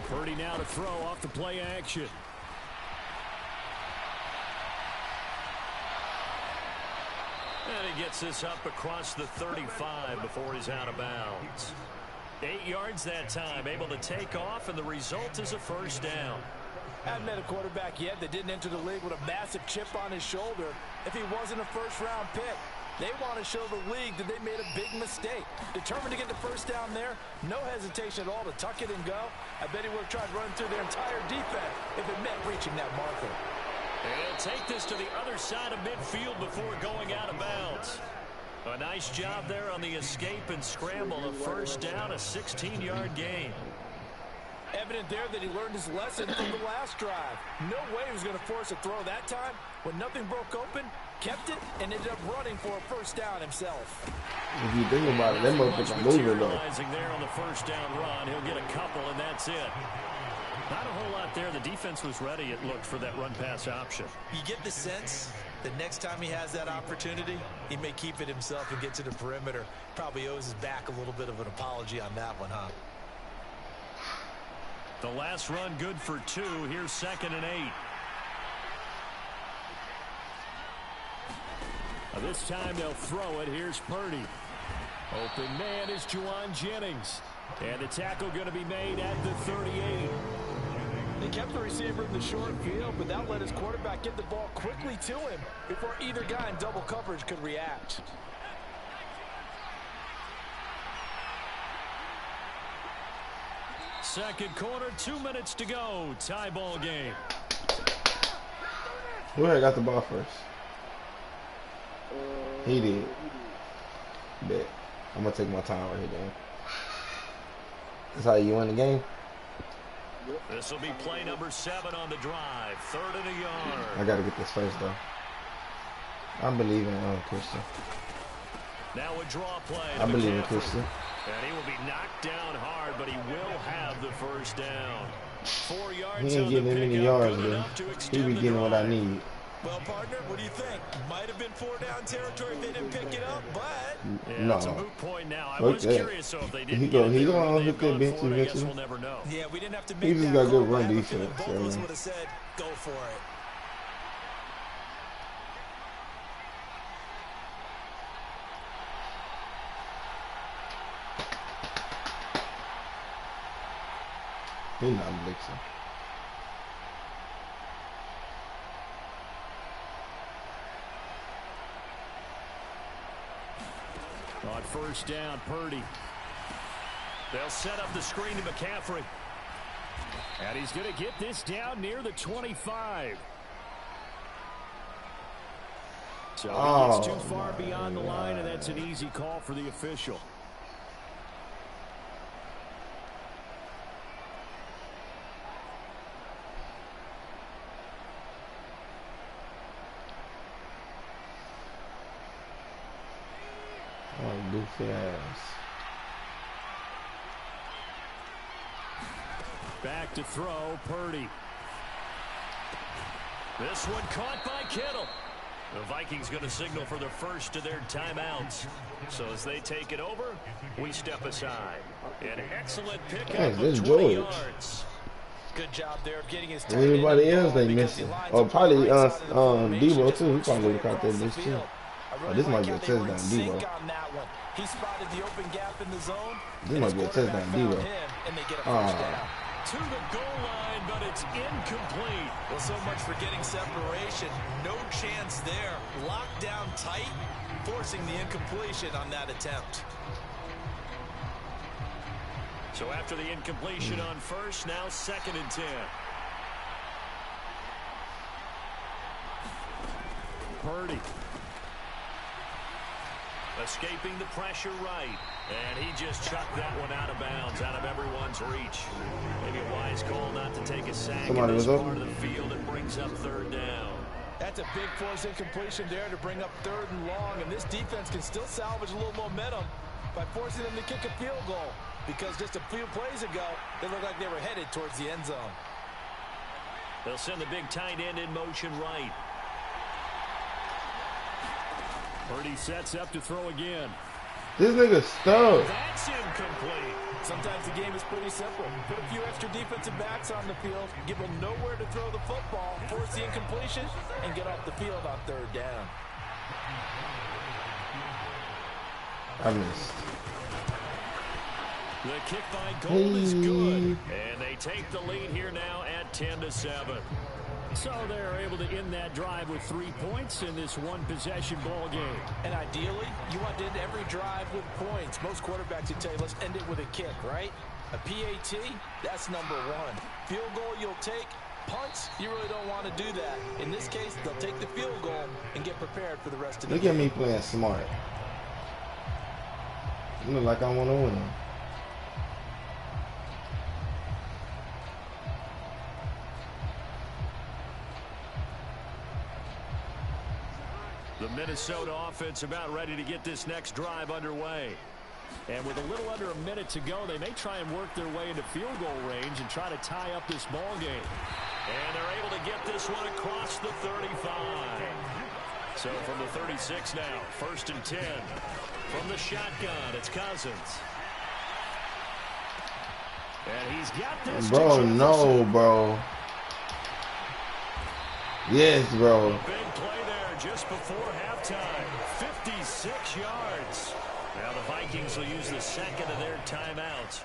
Purdy now to throw off the play action. And he gets this up across the 35 before he's out of bounds. 8 yards that time, able to take off, and the result is a 1st down. Haven't met a quarterback yet that didn't enter the league with a massive chip on his shoulder if he wasn't a first-round pick. They want to show the league that they made a big mistake. Determined to get the 1st down there, no hesitation at all to tuck it and go. I bet he would have tried running through their entire defense if it meant reaching that marker. And he'll take this to the other side of midfield before going out of bounds. A nice job there on the escape and scramble. A 1st down, a 16-yard gain. Evident there that he learned his lesson from the last drive. No way he was going to force a throw that time. When nothing broke open, kept it, and ended up running for a first down himself. If you think about it, that motherfucker moving though. Materializing there on the first down run. He'll get a couple, and that's it. Not a whole lot there. The defense was ready, it looked, for that run-pass option. You get the sense that next time he has that opportunity, he may keep it himself and get to the perimeter. Probably owes his back a little bit of an apology on that one, huh? The last run good for 2. Here's 2nd and 8. This time they'll throw it. Here's Purdy. Open man is Juwan Jennings. And the tackle going to be made at the 38. They kept the receiver in the short field, but that let his quarterback get the ball quickly to him before either guy in double coverage could react. Second quarter, 2 minutes to go. Tie ball game. Who got the ball first? He did. Bet. I'm gonna take my time right here, Dan. That's how you win the game. This will be play number 7 on the drive. 3rd and a yard. I gotta get this first though. I believe in Christian. Now a draw play. I believe in Christian. And he will be knocked down hard, but he will have the first down. 4 yards. He ain't getting that many yards, man. He be getting what I need. Well, partner, what do you think? Might have been 4-down territory if they didn't pick it up, but yeah, no. It's a moot point now. I Look was that. curious, so if they didn't He gonna hit that bench I guess eventually. we'll never know. yeah, we didn't have to He make just that got call, good but I run have a feeling defense. both of us So. would have said, go for it. He's not blitzing. On first down, Purdy. They'll set up the screen to McCaffrey. And he's going to get this down near the 25. So he gets too far beyond the line, and that's an easy call for the official. Oh, goofy ass. Back to throw, Purdy. This one caught by Kittle. The Vikings going to signal for the first of their timeouts. So as they take it over, we step aside. An excellent pickup of 20 yards. Good job there of getting his tight Everybody end else they because missing. he lines Oh, up probably on the right side of the formation, Debo just too. He probably would have caught across that the bitch too. field. I really This might be a like how they were in touchdown, sync Debo. on that one. He spotted the open gap in the zone. This might be a touchdown, Debo. And they get a first down. To the goal line, but it's incomplete. Well, so much for getting separation. No chance there. Locked down tight, forcing the incompletion on that attempt. So after the incompletion on first, now 2nd and 10. Purdy. Escaping the pressure right. And he just chucked that one out of bounds, out of everyone's reach. Maybe a wise call not to take a sack in this part of the field. It brings up 3rd down. That's a big force incompletion there to bring up 3rd and long. And this defense can still salvage a little momentum by forcing them to kick a field goal. Because just a few plays ago, they looked like they were headed towards the end zone. They'll send the big tight end in motion right. Purdy sets up to throw again. This nigga stuck. That's incomplete. Sometimes the game is pretty simple. Put a few extra defensive backs on the field, give them nowhere to throw the football, force the incompletion, and get off the field on 3rd down. I missed. The kick by Gold is good. And they take the lead here now at 10-7. So they're able to end that drive with 3 points in this one-possession ball game. And ideally, you want to end every drive with points. Most quarterbacks would tell you, let's end it with a kick, right? A PAT, that's number 1. Field goal you'll take. Punts, you really don't want to do that. In this case, they'll take the field goal and get prepared for the rest of the game. Look at me playing smart. You look like I want to win. The Minnesota offense about ready to get this next drive underway. And with a little under a minute to go, they may try and work their way into field goal range and try to tie up this ball game. And they're able to get this one across the 35. So from the 36 now, 1st and 10. From the shotgun, it's Cousins. And he's got this. Bro, no, bro. Yes, bro. Big play there just before halftime. 56 yards. Now the Vikings will use the second of their timeouts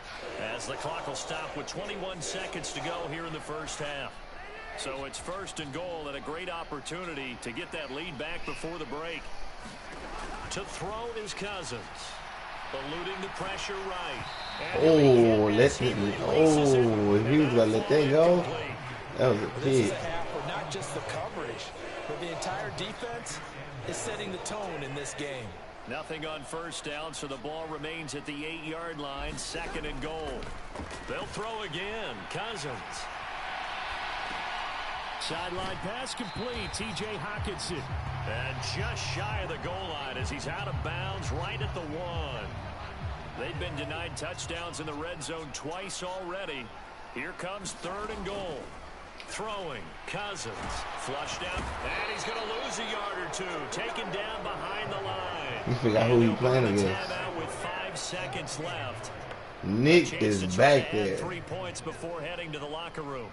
as the clock will stop with 21 seconds to go here in the first half. So it's 1st and goal and a great opportunity to get that lead back before the break. To throw is Cousins. Eluding the pressure right. Oh, if he was gonna let that go, that was a This is pick. a half where not just the coverage, but the entire defense is setting the tone in this game. Nothing on 1st down, so the ball remains at the 8-yard line. 2nd and goal. They'll throw again. Cousins. Sideline pass complete. T.J. Hockenson. And just shy of the goal line as he's out of bounds right at the 1. They've been denied touchdowns in the red zone twice already. Here comes 3rd and goal. Throwing. Cousins. Flushed out. And he's going to lose a yard or two. Taken down behind the line. You forgot who he playing against. Timeout with 5 seconds left. Nick is back there. 3 points before heading to the locker room.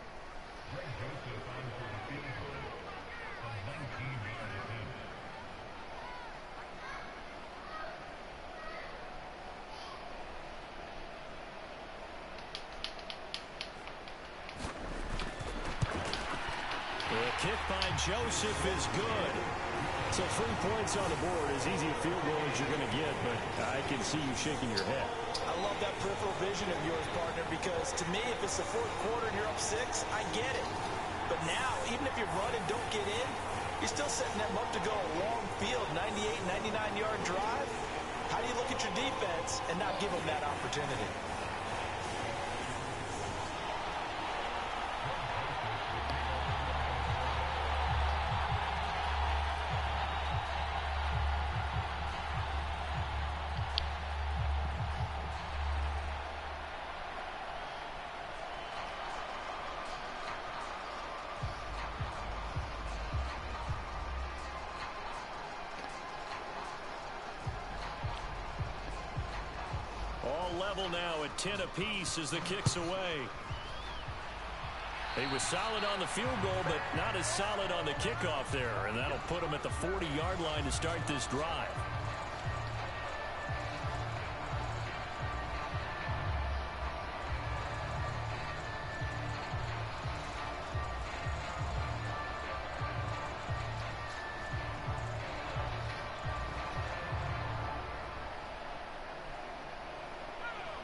The kick by Joseph is good. So 3 points on the board, as easy a field goal as you're going to get, but I can see you shaking your head. I love that peripheral vision of yours, partner, because to me, if it's the 4th quarter and you're up 6, I get it. But now, even if you run and don't get in, you're still setting them up to go a long field, 98, 99-yard drive. How do you look at your defense and not give them that opportunity? Level now at 10 apiece as the kick's away. He was solid on the field goal, but not as solid on the kickoff there, and that'll put him at the 40-yard line to start this drive.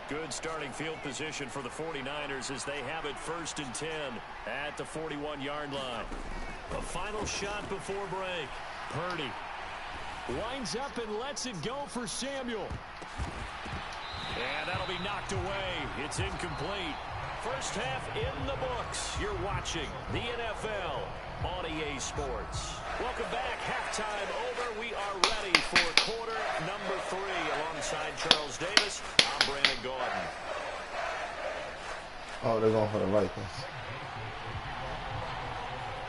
Good starting field position for the 49ers as they have it 1st and 10 at the 41-yard line. A final shot before break. Purdy winds up and lets it go for Samuel. And that'll be knocked away. It's incomplete. First half in the books. You're watching the NFL on EA Sports. Welcome back. Halftime over. We are ready for quarter number 3 alongside Charles Davis. I'm Brandon Gordon. Oh, they're going for the Vikings.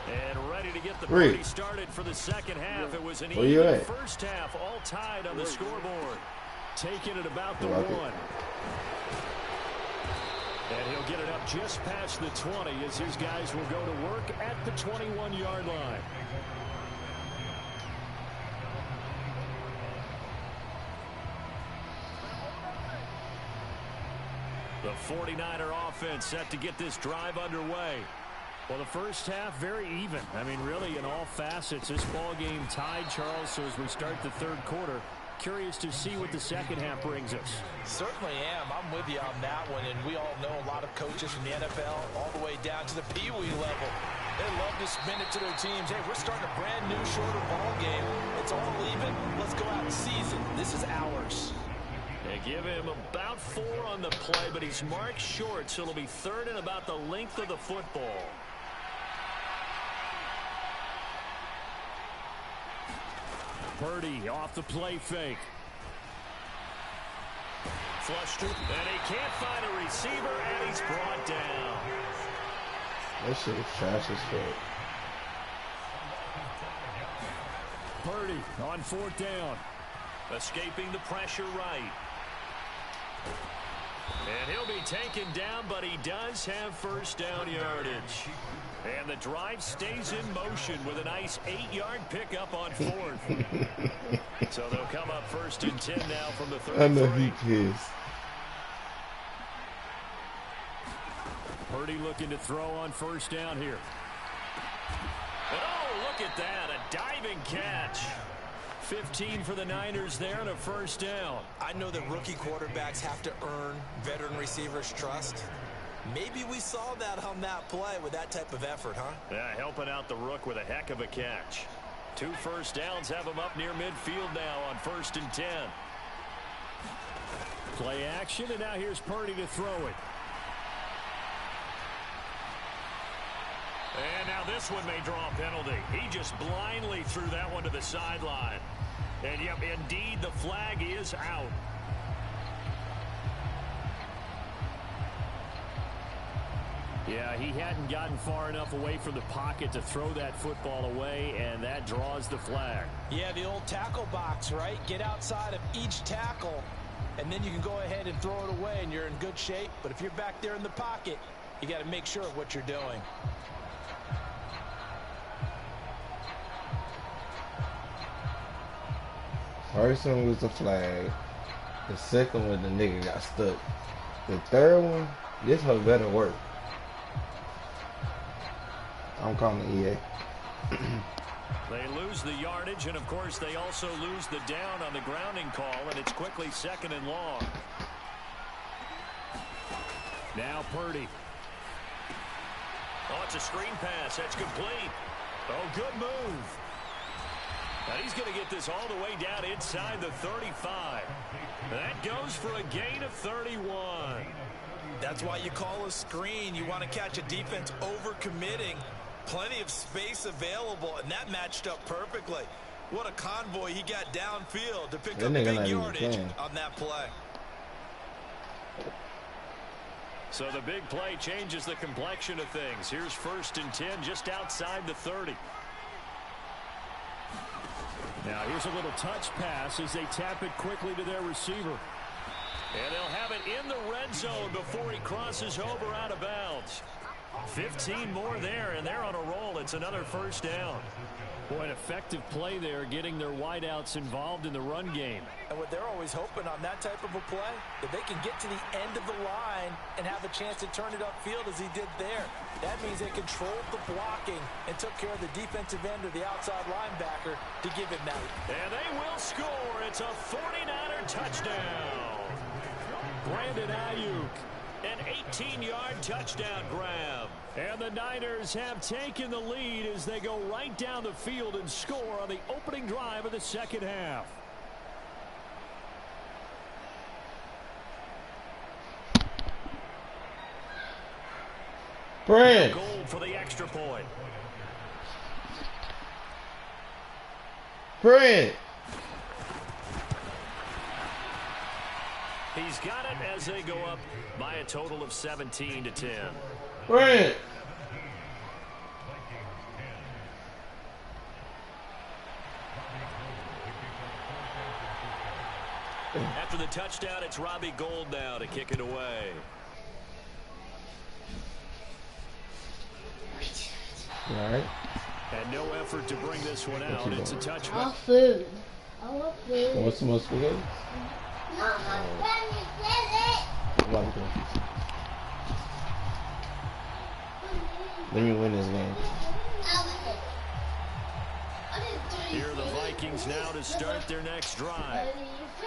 And ready to get the party started for the second half. It was an Where you even at? first half, all tied on the scoreboard. Taking it about the Rocket. 1. And he'll get it up just past the 20 as his guys will go to work at the 21-yard line. The 49er offense set to get this drive underway. Well, the first half, very even. I mean, really, in all facets, this ball game tied, Charles. So as we start the 3rd quarter, curious to see what the second half brings us. Certainly am. I'm with you on that one. And we all know a lot of coaches from the NFL all the way down to the Pee Wee level. They love to spin it to their teams. Hey, we're starting a brand new, shorter ball game. It's all even. Let's go out and seize it. This is ours. They give him about 4 on the play, but he's marked short, so it'll be 3rd and about the length of the football. Purdy off the play fake. Flushed through, and he can't find a receiver, and he's brought down. That shit is trash as fuck. Purdy on 4th down. Escaping the pressure right. And he'll be taken down, but he does have first down yardage. And the drive stays in motion with a nice 8-yard pickup on 4th. So they'll come up 1st and 10 now from the 33. I know he pissed. Purdy looking to throw on 1st down here. And oh, look at that, a diving catch. 15 for the Niners there and a first down. I know that rookie quarterbacks have to earn veteran receivers' trust. Maybe we saw that on that play with that type of effort, huh? Yeah, helping out the rook with a heck of a catch. 2 first downs have him up near midfield now on 1st and 10. Play action, and now here's Purdy to throw it. And now this one may draw a penalty. He just blindly threw that one to the sideline. And yep, indeed, the flag is out. Yeah, he hadn't gotten far enough away from the pocket to throw that football away, and that draws the flag. Yeah, the old tackle box, right? Get outside of each tackle, and then you can go ahead and throw it away, and you're in good shape. But if you're back there in the pocket, you got to make sure of what you're doing. First one was the flag. The second one, the nigga got stuck. The third one, this hoe better work. I'm calling EA. They lose the yardage, and of course they also lose the down on the grounding call, and it's quickly 2nd and long. Now Purdy. Oh, it's a screen pass. That's complete. Oh, good move. And he's going to get this all the way down inside the 35. That goes for a gain of 31. That's why you call a screen. You want to catch a defense over-committing. Plenty of space available, and that matched up perfectly. What a convoy he got downfield to pick up big yardage on that play. So the big play changes the complexion of things. Here's 1st and 10 just outside the 30. Now here's a little touch pass as they tap it quickly to their receiver. And they'll have it in the red zone before he crosses over out of bounds. 15 more there, and they're on a roll. It's another first down. Boy, an effective play there, getting their wideouts involved in the run game. And what they're always hoping on that type of a play, that they can get to the end of the line and have a chance to turn it upfield as he did there. That means they controlled the blocking and took care of the defensive end or the outside linebacker to give him that. And they will score. It's a 49er touchdown. Brandon Ayuk. An 18-yard touchdown grab. And the Niners have taken the lead as they go right down the field and score on the opening drive of the second half. Brand. Goal for the extra point. Brand. He's got it as they go up by a total of 17-10. Brand. After the touchdown, it's Robbie Gould now to kick it away. All right. And no effort to bring this one out. It's a touchback. I want food. I want food. What's the most spaghetti? Let me win this game. Here are the Vikings now to start their next drive.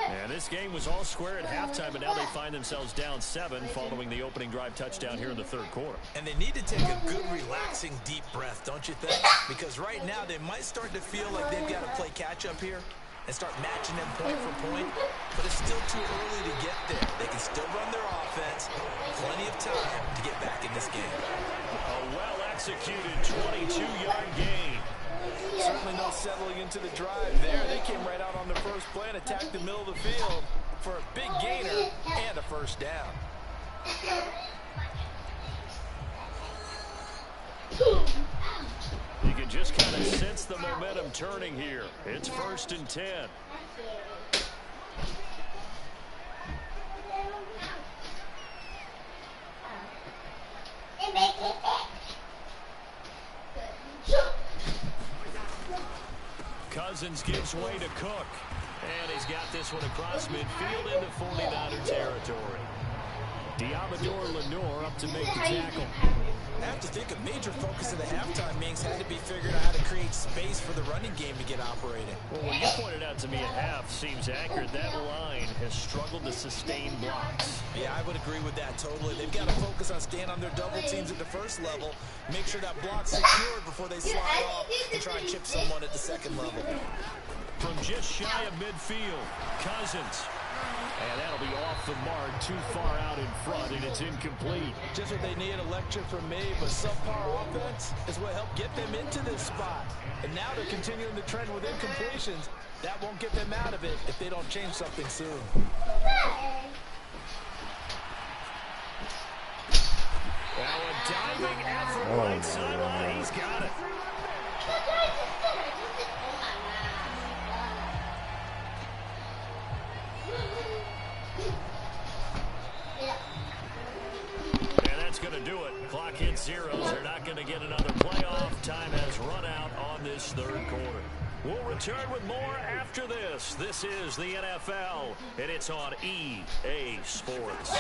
And this game was all square at halftime, but now they find themselves down 7 following the opening drive touchdown here in the third quarter. And they need to take a good, relaxing, deep breath, don't you think? Because right now they might start to feel like they've got to play catch-up here and start matching them point for point, but it's still too early to get there. They can still run their offense. Plenty of time to get back in this game. A well-executed 22-yard gain. Certainly no settling into the drive there. They came right out on the first play and attacked the middle of the field for a big gainer and a first down. You can just kind of sense the momentum turning here. It's 1st and 10. Cousins gives way to Cook. And he's got this one across midfield into 49er territory. Diamador Lenore up to make the tackle. I have to think a major focus of the halftime meetings had to be figuring out how to create space for the running game to get operating. Well, what you pointed out to me at half seems accurate. That line has struggled to sustain blocks. Yeah, I would agree with that totally. They've got to focus on staying on their double teams at the first level, make sure that block's secured before they slide off and try and chip someone at the second level. From just shy of midfield, Cousins. And that'll be off the mark, too far out in front, and it's incomplete. Just what they need, a lecture from me, but subpar offense is what helped get them into this spot. And now they're continuing the trend with incompletions. That won't get them out of it if they don't change something soon. Well, a diving effort right sideline. He's got it. Going to do it. Clock hits zeros. They're not going to get another playoff. Time has run out on this third quarter. We'll return with more after this. This is the NFL, and it's on EA Sports.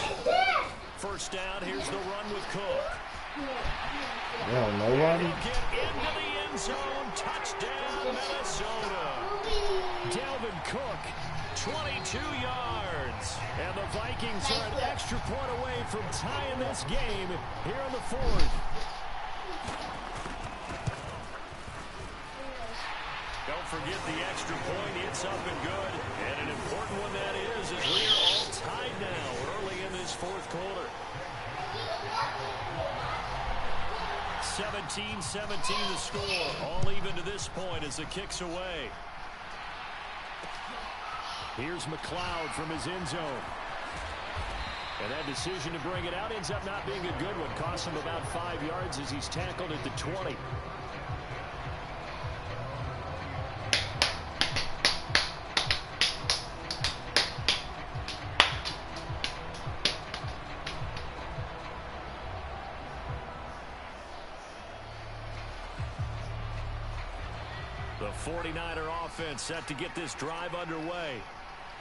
First down, here's the run with Cook. Yeah, nobody. He'll get into the end zone. Touchdown, Minnesota. Dalvin Cook, 22 yards. And the Vikings are an extra point away from tying this game here in the fourth. Don't forget the extra point. It's up and good. And an important one that is as we are all tied now early in this fourth quarter. 17-17 the score. All even to this point as the kick's away. Here's McLeod from his end zone. And that decision to bring it out ends up not being a good one. Costs him about 5 yards as he's tackled at the 20. The 49er offense set to get this drive underway.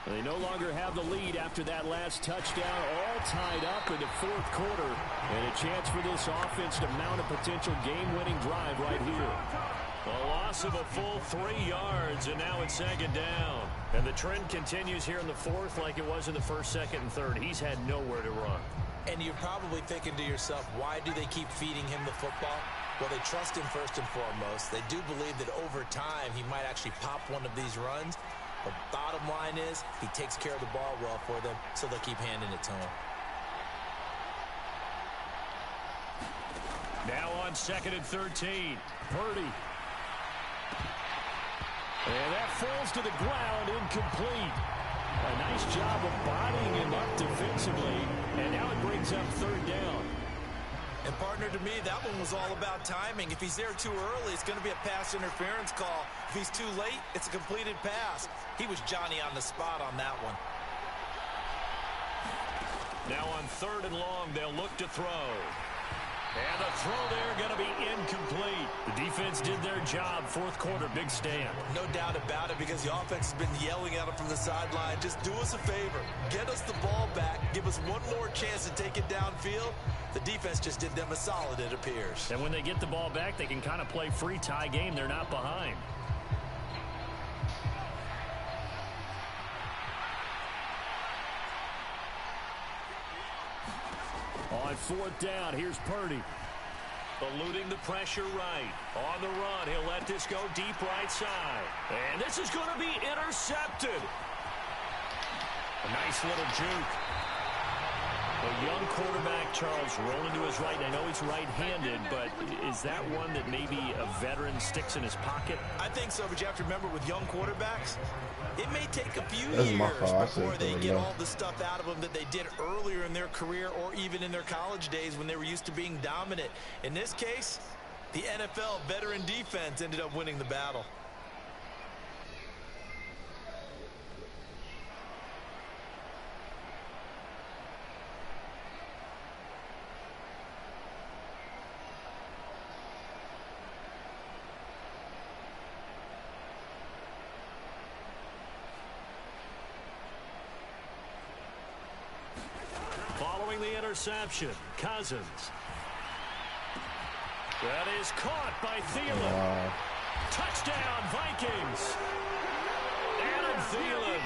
They no longer have the lead after that last touchdown, all tied up in the fourth quarter. And a chance for this offense to mount a potential game-winning drive right here. A loss of a full 3 yards, and now it's second down. And the trend continues here in the fourth like it was in the first, second, and third. He's had nowhere to run. And you're probably thinking to yourself, why do they keep feeding him the football? Well, they trust him first and foremost. They do believe that over time he might actually pop one of these runs. But bottom line is, he takes care of the ball well for them, so they'll keep handing it to him. Now on 2nd and 13, Purdy. And that falls to the ground, incomplete. A nice job of bodying him up defensively, and now it brings up third down. And partner, to me, that one was all about timing. If he's there too early, it's going to be a pass interference call. If he's too late, it's a completed pass. He was Johnny on the spot on that one. Now on 3rd and long, they'll look to throw. And the throw there going to be incomplete. The defense did their job. Fourth quarter, big stand. No doubt about it, because the offense has been yelling at him from the sideline. Just do us a favor. Get us the ball back. Give us one more chance to take it downfield. The defense just did them a solid, it appears. And when they get the ball back, they can kind of play free tie game. They're not behind. On 4th down, here's Purdy. Eluding the pressure right. On the run, he'll let this go deep right side. And this is going to be intercepted. A nice little juke. young quarterback, Charles, rolling to his right. I know he's right-handed, but is that one that maybe a veteran sticks in his pocket? I think so, but you have to remember with young quarterbacks, it may take a few That's my years fault. before they get all the stuff out of them that they did earlier in their career or even in their college days when they were used to being dominant. In this case, the NFL veteran defense ended up winning the battle. Following the interception, Cousins. That is caught by Thielen. Touchdown, Vikings. Adam Thielen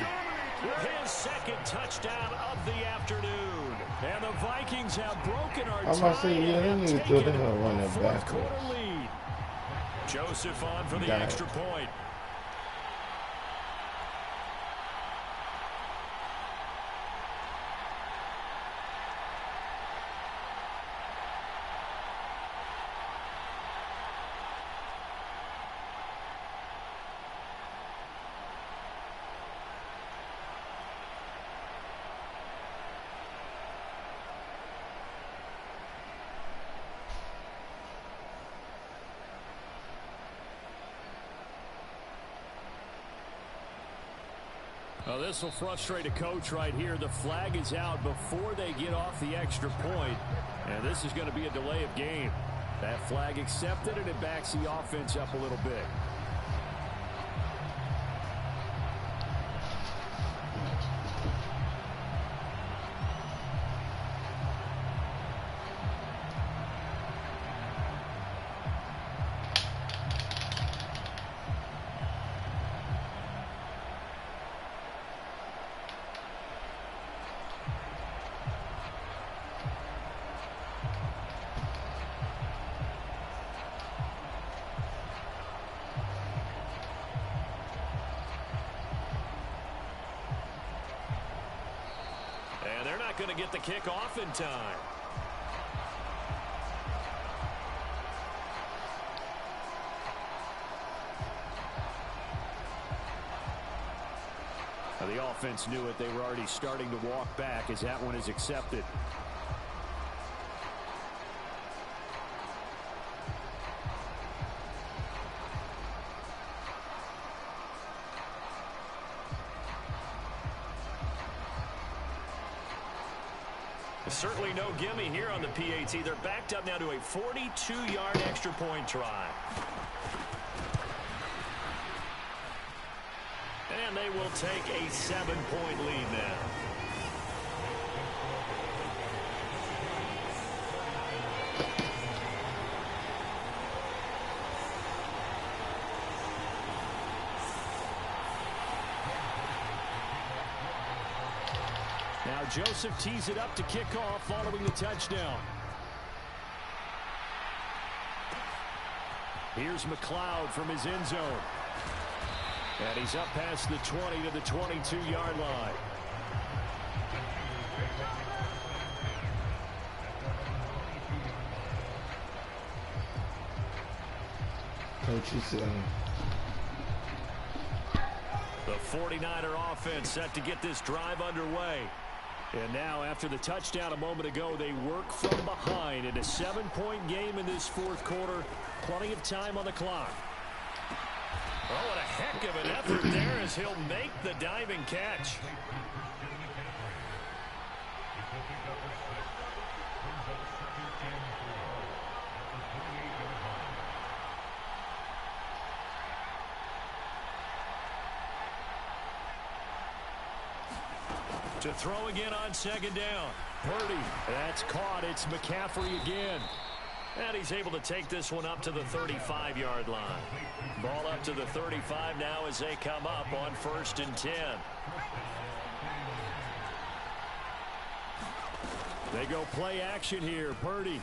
with his second touchdown of the afternoon. And the Vikings have broken our tie and have taken a fourth-quarter lead. Joseph on for the extra point. Well, this will frustrate a coach right here. The flag is out before they get off the extra point, and this is going to be a delay of game. That flag accepted, and it backs the offense up a little bit. Going to get the kick off in time. Now the offense knew it. They were already starting to walk back as that one is accepted. Certainly no gimme here on the PAT. They're backed up now to a 42-yard extra point try. And they will take a 7-point lead now. Now Joseph tees it up to kick off following the touchdown. Here's McLeod from his end zone. And he's up past the 20 to the 22-yard line. The 49er offense set to get this drive underway. And now, after the touchdown a moment ago, they work from behind in a 7-point game in this fourth quarter. Plenty of time on the clock. Oh, what a heck of an effort there as he'll make the diving catch. To throw again on second down. Purdy, that's caught. It's McCaffrey again. And he's able to take this one up to the 35-yard line. Ball up to the 35 now as they come up on 1st and 10. They go play action here. Purdy.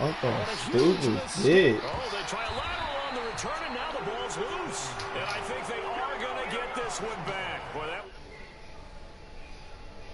What the stupid shit. Oh, they try a lateral on the return, and now the ball's loose. And I think they are going to get this one back. Boy, that